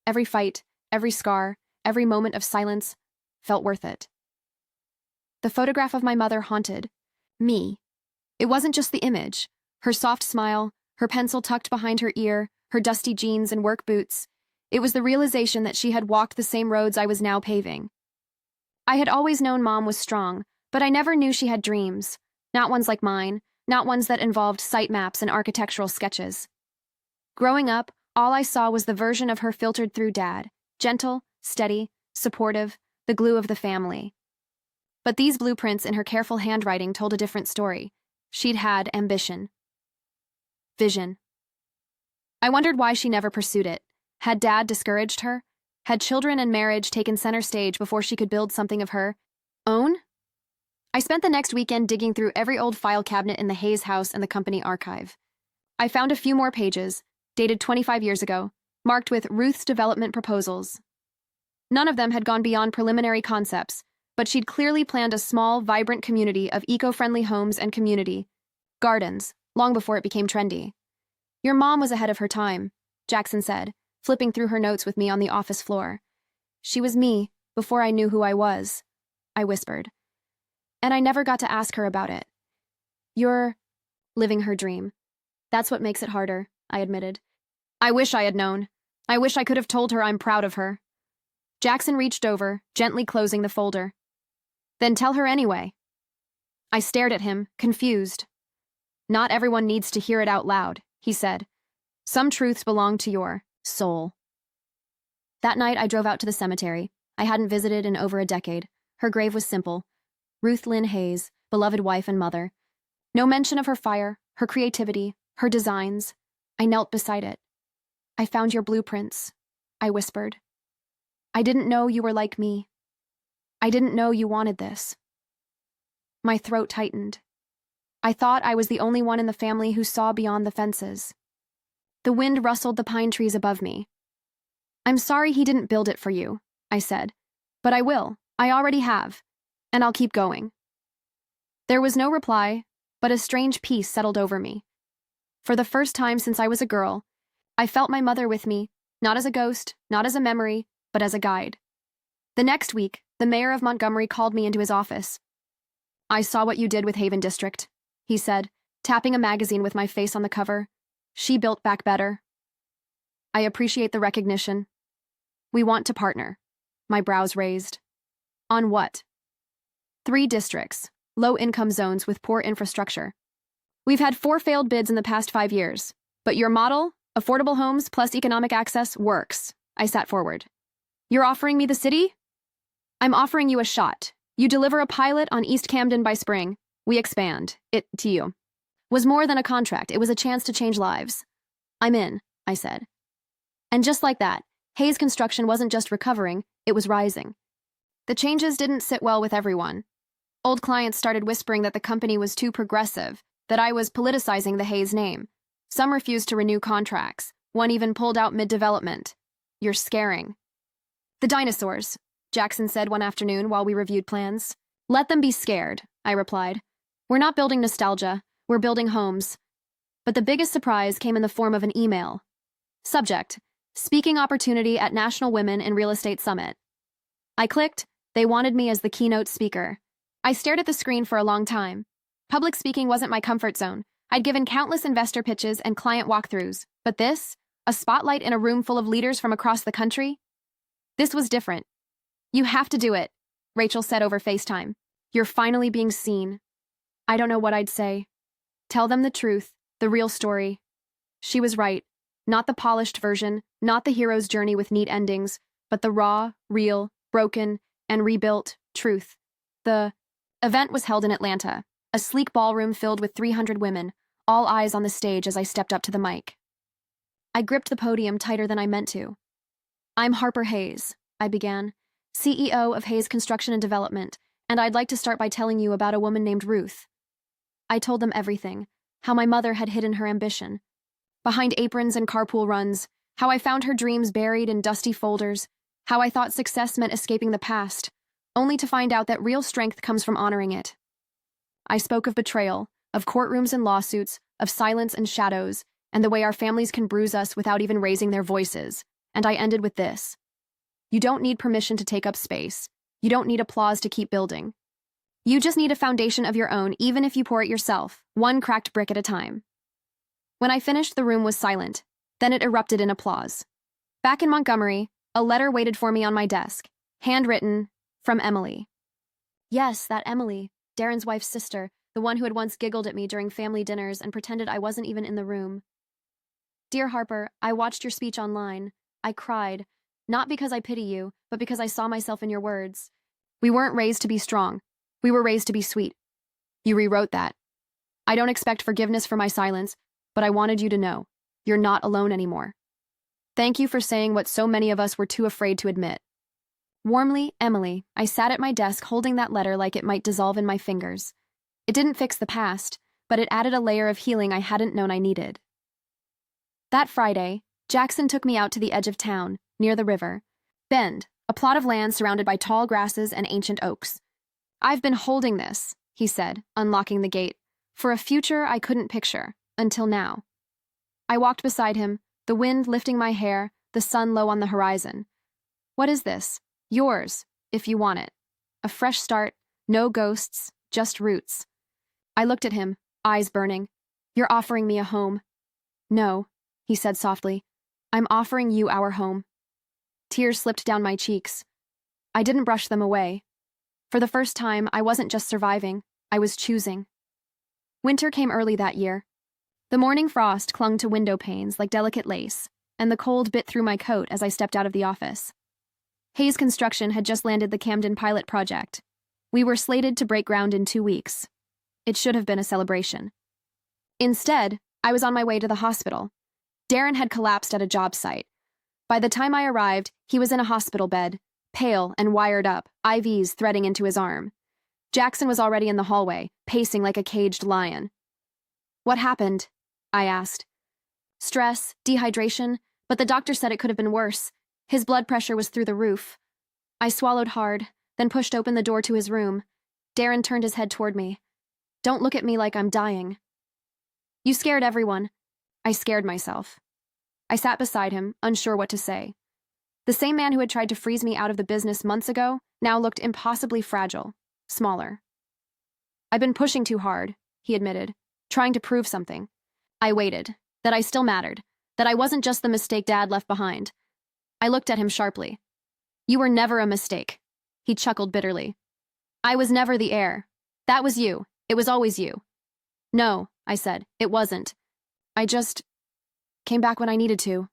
every fight, every scar, every moment of silence, felt worth it. The photograph of my mother haunted me. It wasn't just the image, her soft smile, her pencil tucked behind her ear, her dusty jeans and work boots. It was the realization that she had walked the same roads I was now paving. I had always known Mom was strong, but I never knew she had dreams, not ones like mine, not ones that involved site maps and architectural sketches. Growing up, all I saw was the version of her filtered through Dad, gentle, steady, supportive, the glue of the family. But these blueprints in her careful handwriting told a different story. She'd had ambition. Vision. I wondered why she never pursued it. Had Dad discouraged her? Had children and marriage taken center stage before she could build something of her own? I spent the next weekend digging through every old file cabinet in the Hayes house and the company archive. I found a few more pages, dated 25 years ago, marked with Ruth's development proposals. None of them had gone beyond preliminary concepts, but she'd clearly planned a small, vibrant community of eco-friendly homes and community gardens, long before it became trendy. Your mom was ahead of her time, Jackson said, flipping through her notes with me on the office floor. She was me before I knew who I was, I whispered. And I never got to ask her about it. You're living her dream. That's what makes it harder, I admitted. I wish I had known. I wish I could have told her I'm proud of her. Jackson reached over, gently closing the folder. Then tell her anyway. I stared at him, confused. Not everyone needs to hear it out loud, he said. Some truths belong to your soul. That night, I drove out to the cemetery. I hadn't visited in over a decade. Her grave was simple. Ruth Lynn Hayes, beloved wife and mother. No mention of her fire, her creativity, her designs. I knelt beside it. I found your blueprints, I whispered. I didn't know you were like me. I didn't know you wanted this. My throat tightened. I thought I was the only one in the family who saw beyond the fences. The wind rustled the pine trees above me. I'm sorry he didn't build it for you, I said. But I will. I already have. And I'll keep going. There was no reply, but a strange peace settled over me. For the first time since I was a girl, I felt my mother with me, not as a ghost, not as a memory, but as a guide. The next week, the mayor of Montgomery called me into his office. I saw what you did with Haven District, he said, tapping a magazine with my face on the cover. She built back better. I appreciate the recognition. We want to partner. My brows raised. On what? 3 districts, low-income zones with poor infrastructure. We've had 4 failed bids in the past 5 years, but your model, affordable homes plus economic access, works. I sat forward. You're offering me the city? I'm offering you a shot. You deliver a pilot on East Camden by spring. We expand. It, to you, was more than a contract. It was a chance to change lives. I'm in, I said. And just like that, Hayes Construction wasn't just recovering, it was rising. The changes didn't sit well with everyone. Old clients started whispering that the company was too progressive, that I was politicizing the Hayes name. Some refused to renew contracts. One even pulled out mid-development. You're scaring. The dinosaurs, Jackson said one afternoon while we reviewed plans. Let them be scared, I replied. We're not building nostalgia, we're building homes. But the biggest surprise came in the form of an email. Subject: Speaking opportunity at National Women in Real Estate Summit. I clicked. They wanted me as the keynote speaker. I stared at the screen for a long time. Public speaking wasn't my comfort zone. I'd given countless investor pitches and client walkthroughs. But this, a spotlight in a room full of leaders from across the country? This was different. You have to do it, Rachel said over FaceTime. You're finally being seen. I don't know what I'd say. Tell them the truth, the real story. She was right. Not the polished version, not the hero's journey with neat endings, but the raw, real, broken, and rebuilt truth. The event was held in Atlanta, a sleek ballroom filled with 300 women, all eyes on the stage as I stepped up to the mic. I gripped the podium tighter than I meant to. I'm Harper Hayes, I began, CEO of Hayes Construction and Development, and I'd like to start by telling you about a woman named Ruth. I told them everything, how my mother had hidden her ambition. Behind aprons and carpool runs, how I found her dreams buried in dusty folders, how I thought success meant escaping the past, only to find out that real strength comes from honoring it. I spoke of betrayal, of courtrooms and lawsuits, of silence and shadows, and the way our families can bruise us without even raising their voices. And I ended with this. You don't need permission to take up space. You don't need applause to keep building. You just need a foundation of your own, even if you pour it yourself, one cracked brick at a time. When I finished, the room was silent. Then it erupted in applause. Back in Montgomery, a letter waited for me on my desk, handwritten, from Emily. Yes, that Emily, Darren's wife's sister, the one who had once giggled at me during family dinners and pretended I wasn't even in the room. Dear Harper, I watched your speech online. I cried, not because I pity you, but because I saw myself in your words. We weren't raised to be strong. We were raised to be sweet. You rewrote that. I don't expect forgiveness for my silence, but I wanted you to know, you're not alone anymore. Thank you for saying what so many of us were too afraid to admit. Warmly, Emily. I sat at my desk holding that letter like it might dissolve in my fingers. It didn't fix the past, but it added a layer of healing I hadn't known I needed. That Friday, Jackson took me out to the edge of town, near the river. Bend, a plot of land surrounded by tall grasses and ancient oaks. I've been holding this, he said, unlocking the gate, for a future I couldn't picture, until now. I walked beside him, the wind lifting my hair, the sun low on the horizon. What is this? Yours, if you want it. A fresh start, no ghosts, just roots. I looked at him, eyes burning. You're offering me a home. No, he said softly. I'm offering you our home. Tears slipped down my cheeks. I didn't brush them away. For the first time, I wasn't just surviving, I was choosing. Winter came early that year. The morning frost clung to window panes like delicate lace, and the cold bit through my coat as I stepped out of the office. Hayes Construction had just landed the Camden pilot project. We were slated to break ground in 2 weeks. It should have been a celebration. Instead, I was on my way to the hospital. Darren had collapsed at a job site. By the time I arrived, he was in a hospital bed, pale and wired up, IVs threading into his arm. Jackson was already in the hallway, pacing like a caged lion. What happened? I asked. Stress, dehydration, but the doctor said it could have been worse. His blood pressure was through the roof. I swallowed hard, then pushed open the door to his room. Darren turned his head toward me. Don't look at me like I'm dying. You scared everyone. I scared myself. I sat beside him, unsure what to say. The same man who had tried to freeze me out of the business months ago now looked impossibly fragile, smaller. I've been pushing too hard, he admitted, trying to prove something. I waited, that I still mattered, that I wasn't just the mistake Dad left behind. I looked at him sharply. You were never a mistake. He chuckled bitterly. I was never the heir. That was you. It was always you. No, I said, it wasn't. I just came back when I needed to.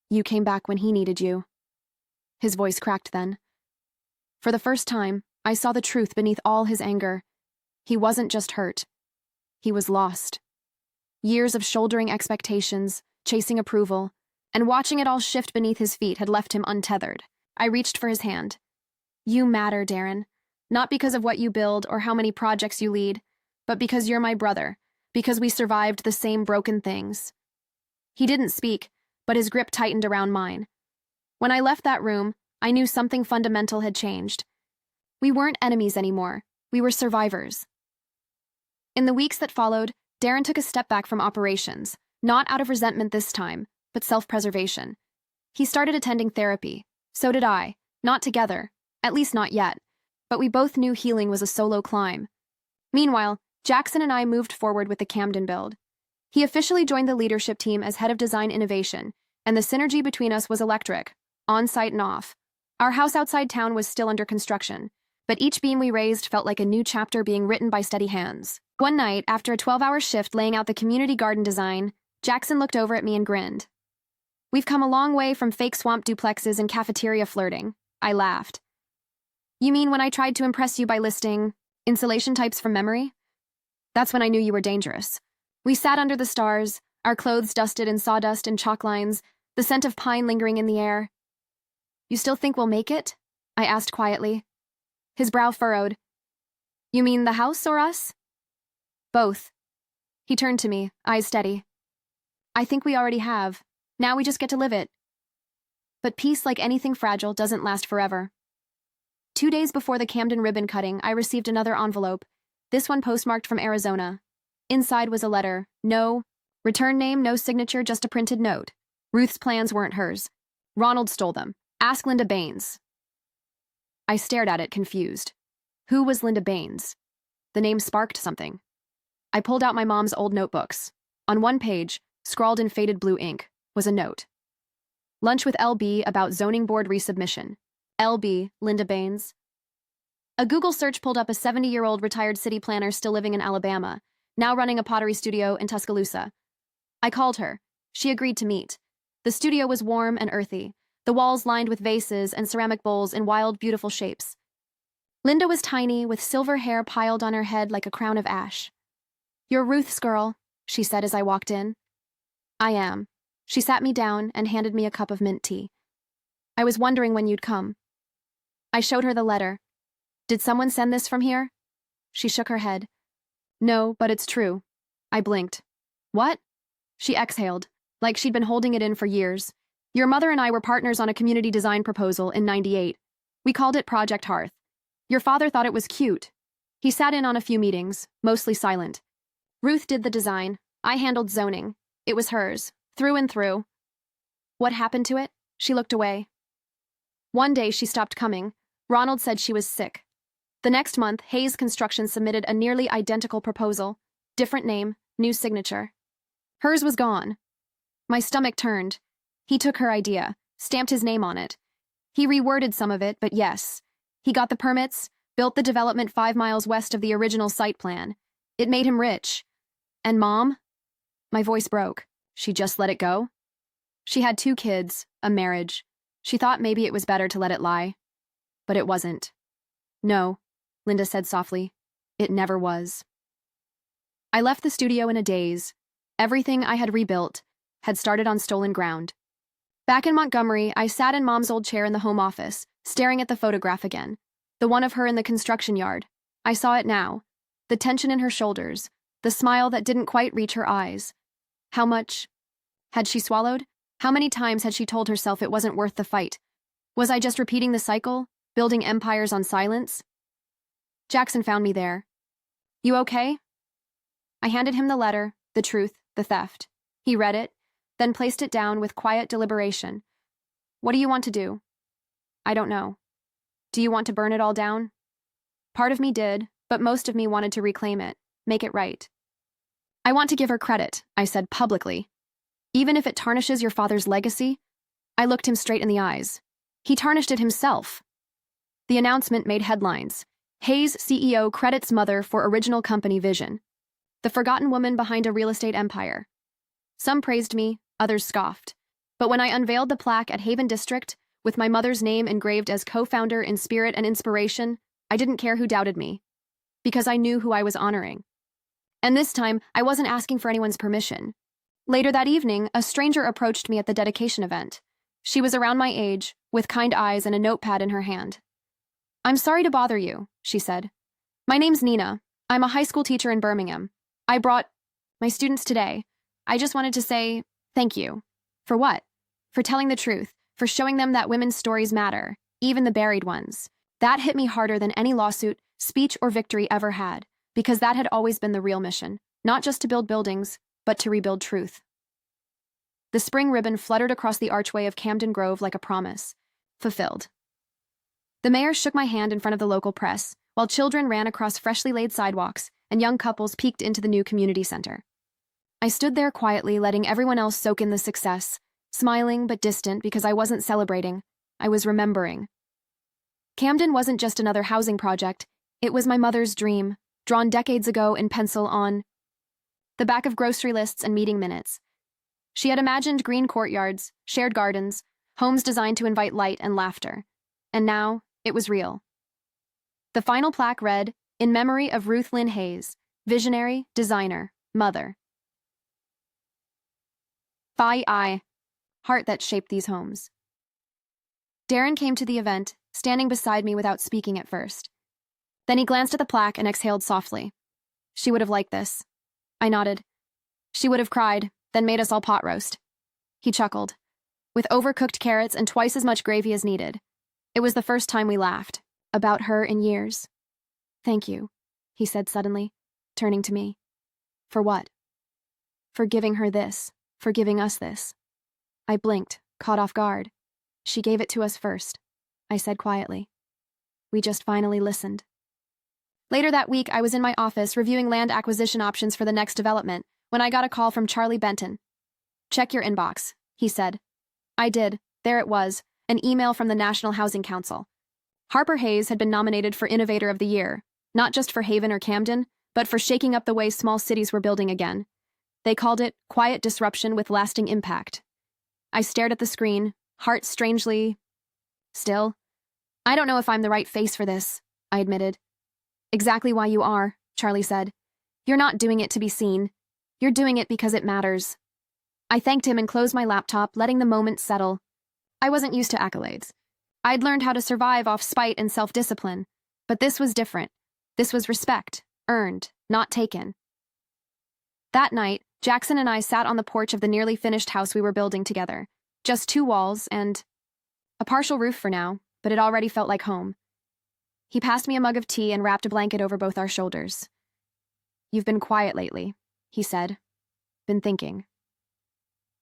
You came back when he needed you. His voice cracked then. For the first time, I saw the truth beneath all his anger. He wasn't just hurt. He was lost. Years of shouldering expectations, chasing approval, and watching it all shift beneath his feet had left him untethered. I reached for his hand. You matter, Darren. Not because of what you build or how many projects you lead, but because you're my brother, because we survived the same broken things. He didn't speak, but his grip tightened around mine. When I left that room, I knew something fundamental had changed. We weren't enemies anymore. We were survivors. In the weeks that followed, Darren took a step back from operations, not out of resentment this time, but self-preservation. He started attending therapy. So did I. Not together. At least not yet. But we both knew healing was a solo climb. Meanwhile, Jackson and I moved forward with the Camden build. He officially joined the leadership team as head of design innovation, and the synergy between us was electric, on-site and off. Our house outside town was still under construction, but each beam we raised felt like a new chapter being written by steady hands. One night, after a 12-hour shift laying out the community garden design, Jackson looked over at me and grinned. "We've come a long way from fake swamp duplexes and cafeteria flirting," I laughed. "You mean when I tried to impress you by listing insulation types from memory? That's when I knew you were dangerous." We sat under the stars, our clothes dusted in sawdust and chalk lines, the scent of pine lingering in the air. "You still think we'll make it?" I asked quietly. His brow furrowed. "You mean the house or us?" "Both." He turned to me, eyes steady. "I think we already have. Now we just get to live it." But peace, like anything fragile, doesn't last forever. 2 days before the Camden ribbon cutting, I received another envelope, this one postmarked from Arizona. Inside was a letter. No return name, no signature, just a printed note. Ruth's plans weren't hers. Ronald stole them. Ask Linda Baines. I stared at it, confused. Who was Linda Baines? The name sparked something. I pulled out my mom's old notebooks. On one page, scrawled in faded blue ink, was a note. Lunch with LB about zoning board resubmission. LB, Linda Baines. A Google search pulled up a 70-year-old retired city planner still living in Alabama, now running a pottery studio in Tuscaloosa. I called her. She agreed to meet. The studio was warm and earthy, the walls lined with vases and ceramic bowls in wild, beautiful shapes. Linda was tiny, with silver hair piled on her head like a crown of ash. "You're Ruth's girl," she said as I walked in. "I am." She sat me down and handed me a cup of mint tea. "I was wondering when you'd come." I showed her the letter. "Did someone send this from here?" She shook her head. "No, but it's true." I blinked. "What?" She exhaled, like she'd been holding it in for years. "Your mother and I were partners on a community design proposal in '98. We called it Project Hearth. Your father thought it was cute. He sat in on a few meetings, mostly silent. Ruth did the design. I handled zoning. It was hers, through and through." "What happened to it?" She looked away. "One day she stopped coming. Ronald said she was sick. The next month, Hayes Construction submitted a nearly identical proposal. Different name, new signature. Hers was gone. My stomach turned. He took her idea, stamped his name on it. He reworded some of it, but yes. He got the permits, built the development 5 miles west of the original site plan. It made him rich. And Mom?" My voice broke. She just let it go? She had 2 kids, a marriage. She thought maybe it was better to let it lie. But it wasn't. "No," Linda said softly. "It never was." I left the studio in a daze. Everything I had rebuilt had started on stolen ground. Back in Montgomery, I sat in Mom's old chair in the home office, staring at the photograph again. The one of her in the construction yard. I saw it now. The tension in her shoulders. The smile that didn't quite reach her eyes. How much had she swallowed? How many times had she told herself it wasn't worth the fight? Was I just repeating the cycle, building empires on silence? Jackson found me there. "You okay?" I handed him the letter, the truth, the theft. He read it, then placed it down with quiet deliberation. "What do you want to do?" "I don't know." "Do you want to burn it all down?" Part of me did, but most of me wanted to reclaim it, make it right. "I want to give her credit," I said publicly. "Even if it tarnishes your father's legacy." I looked him straight in the eyes. He tarnished it himself. The announcement made headlines. Hayes CEO credits mother for original company vision. The forgotten woman behind a real estate empire. Some praised me, others scoffed. But when I unveiled the plaque at Haven District, with my mother's name engraved as co-founder in spirit and inspiration, I didn't care who doubted me. Because I knew who I was honoring. And this time, I wasn't asking for anyone's permission. Later that evening, a stranger approached me at the dedication event. She was around my age, with kind eyes and a notepad in her hand. "I'm sorry to bother you," she said. "My name's Nina. I'm a high school teacher in Birmingham. I brought my students today. I just wanted to say thank you." "For what?" "For telling the truth, for showing them that women's stories matter, even the buried ones." That hit me harder than any lawsuit, speech, or victory ever had, because that had always been the real mission, not just to build buildings, but to rebuild truth. The spring ribbon fluttered across the archway of Camden Grove like a promise. Fulfilled. The mayor shook my hand in front of the local press, while children ran across freshly laid sidewalks and young couples peeked into the new community center. I stood there quietly, letting everyone else soak in the success, smiling but distant because I wasn't celebrating. I was remembering. Camden wasn't just another housing project, it was my mother's dream, drawn decades ago in pencil on the back of grocery lists and meeting minutes. She had imagined green courtyards, shared gardens, homes designed to invite light and laughter. And now, it was real. The final plaque read, "In memory of Ruth Lynn Hayes, visionary, designer, mother." I, heart that shaped these homes. Darren came to the event, standing beside me without speaking at first. Then he glanced at the plaque and exhaled softly. She would have liked this. I nodded. She would have cried, then made us all pot roast. He chuckled. With overcooked carrots and twice as much gravy as needed. It was the first time we laughed. About her in years. "Thank you," he said suddenly, turning to me. "For what?" "For giving her this, for giving us this." I blinked, caught off guard. "She gave it to us first," I said quietly. We just finally listened. Later that week, I was in my office reviewing land acquisition options for the next development when I got a call from Charlie Benton. "Check your inbox," he said. I did. There it was, an email from the National Housing Council. Harper Hayes had been nominated for Innovator of the Year, not just for Haven or Camden, but for shaking up the way small cities were building again. They called it quiet disruption with lasting impact. I stared at the screen, heart strangely still. "I don't know if I'm the right face for this," I admitted. "Exactly why you are," Charlie said. "You're not doing it to be seen. You're doing it because it matters." I thanked him and closed my laptop, letting the moment settle. I wasn't used to accolades. I'd learned how to survive off spite and self-discipline, but this was different. This was respect, earned, not taken. That night, Jackson and I sat on the porch of the nearly finished house we were building together. Just 2 walls and a partial roof for now, but it already felt like home. He passed me a mug of tea and wrapped a blanket over both our shoulders. "You've been quiet lately," he said. "Been thinking."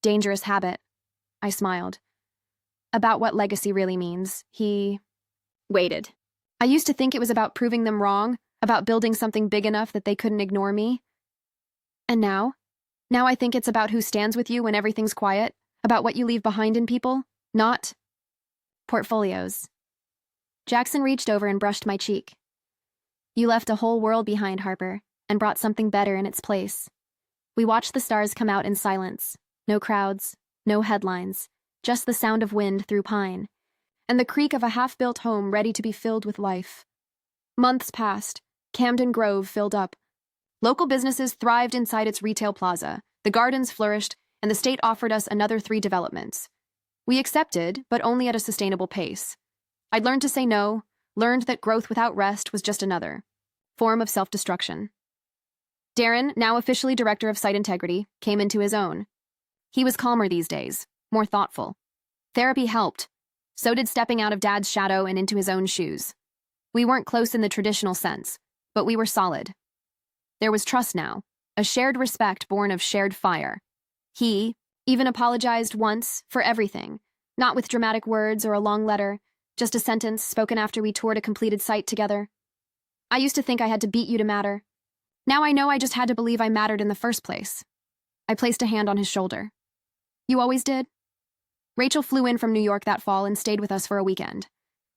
"Dangerous habit." I smiled. "About what legacy really means." He waited. "I used to think it was about proving them wrong, about building something big enough that they couldn't ignore me. And now? Now I think it's about who stands with you when everything's quiet, about what you leave behind in people, not portfolios." Jackson reached over and brushed my cheek. "You left a whole world behind, Harper, and brought something better in its place." We watched the stars come out in silence. No crowds, no headlines, just the sound of wind through pine, and the creak of a half-built home ready to be filled with life. Months passed. Camden Grove filled up. Local businesses thrived inside its retail plaza, the gardens flourished, and the state offered us another 3 developments. We accepted, but only at a sustainable pace. I'd learned to say no, learned that growth without rest was just another form of self-destruction. Darren, now officially director of site integrity, came into his own. He was calmer these days, more thoughtful. Therapy helped. So did stepping out of Dad's shadow and into his own shoes. We weren't close in the traditional sense, but we were solid. There was trust now, a shared respect born of shared fire. He even apologized once for everything, not with dramatic words or a long letter, just a sentence spoken after we toured a completed site together. "I used to think I had to beat you to matter. Now I know I just had to believe I mattered in the first place." I placed a hand on his shoulder. "You always did?" Rachel flew in from New York that fall and stayed with us for a weekend.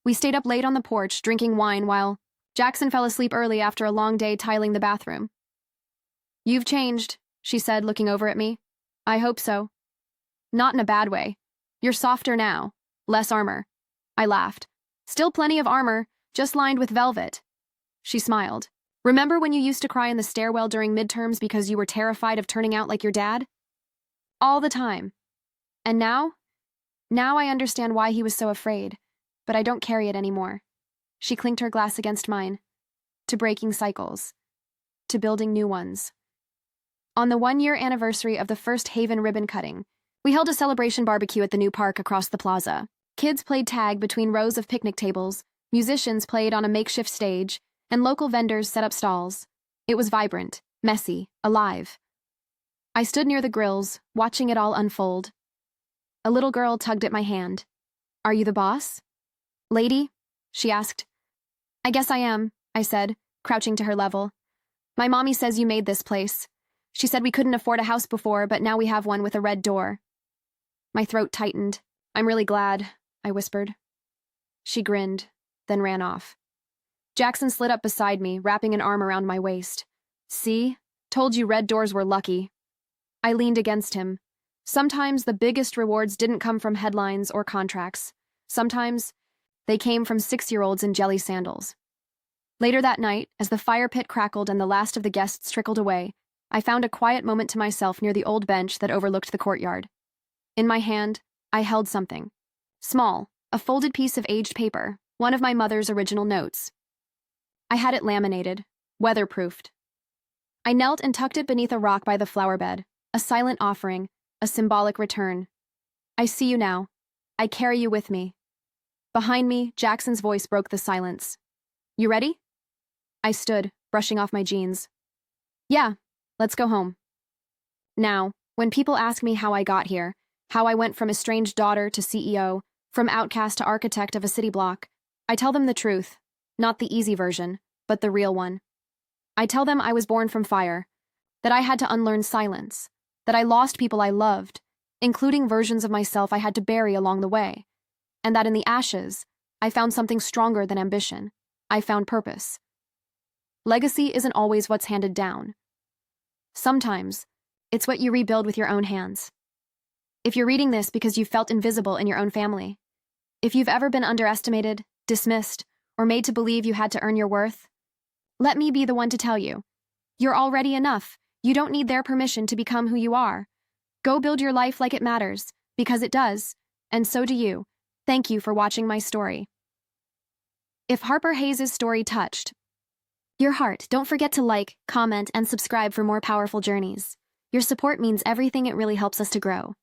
We stayed up late on the porch, drinking wine while Jackson fell asleep early after a long day tiling the bathroom. "You've changed," she said, looking over at me. "I hope so." "Not in a bad way. You're softer now. Less armor." I laughed. "Still plenty of armor, just lined with velvet." She smiled. "Remember when you used to cry in the stairwell during midterms because you were terrified of turning out like your dad?" "All the time. And now? Now I understand why he was so afraid, but I don't carry it anymore." She clinked her glass against mine. "To breaking cycles. To building new ones." On the 1-year anniversary of the first Haven ribbon cutting, we held a celebration barbecue at the new park across the plaza. Kids played tag between rows of picnic tables, musicians played on a makeshift stage, and local vendors set up stalls. It was vibrant, messy, alive. I stood near the grills, watching it all unfold. A little girl tugged at my hand. "Are you the boss?" "Lady?" she asked. "I guess I am," I said, crouching to her level. "My mommy says you made this place. She said we couldn't afford a house before, but now we have one with a red door." My throat tightened. "I'm really glad," I whispered. She grinned, then ran off. Jackson slid up beside me, wrapping an arm around my waist. See? Told you red doors were lucky. I leaned against him. Sometimes the biggest rewards didn't come from headlines or contracts. Sometimes they came from 6-year-olds in jelly sandals. Later that night, as the fire pit crackled and the last of the guests trickled away, I found a quiet moment to myself near the old bench that overlooked the courtyard. In my hand, I held something. Small, a folded piece of aged paper, one of my mother's original notes. I had it laminated, weatherproofed. I knelt and tucked it beneath a rock by the flower bed, a silent offering, a symbolic return. I see you now. I carry you with me. Behind me, Jackson's voice broke the silence. You ready? I stood, brushing off my jeans. Yeah, let's go home. Now, when people ask me how I got here, how I went from estranged daughter to CEO, from outcast to architect of a city block, I tell them the truth, not the easy version, but the real one. I tell them I was born from fire, that I had to unlearn silence, that I lost people I loved, including versions of myself I had to bury along the way, and that in the ashes, I found something stronger than ambition. I found purpose. Legacy isn't always what's handed down. Sometimes, it's what you rebuild with your own hands. If you're reading this because you felt invisible in your own family, if you've ever been underestimated, dismissed, or made to believe you had to earn your worth, let me be the one to tell you. You're already enough. You don't need their permission to become who you are. Go build your life like it matters, because it does, and so do you. Thank you for watching my story. If Harper Hayes' story touched your heart, don't forget to like, comment, and subscribe for more powerful journeys. Your support means everything. It really helps us to grow.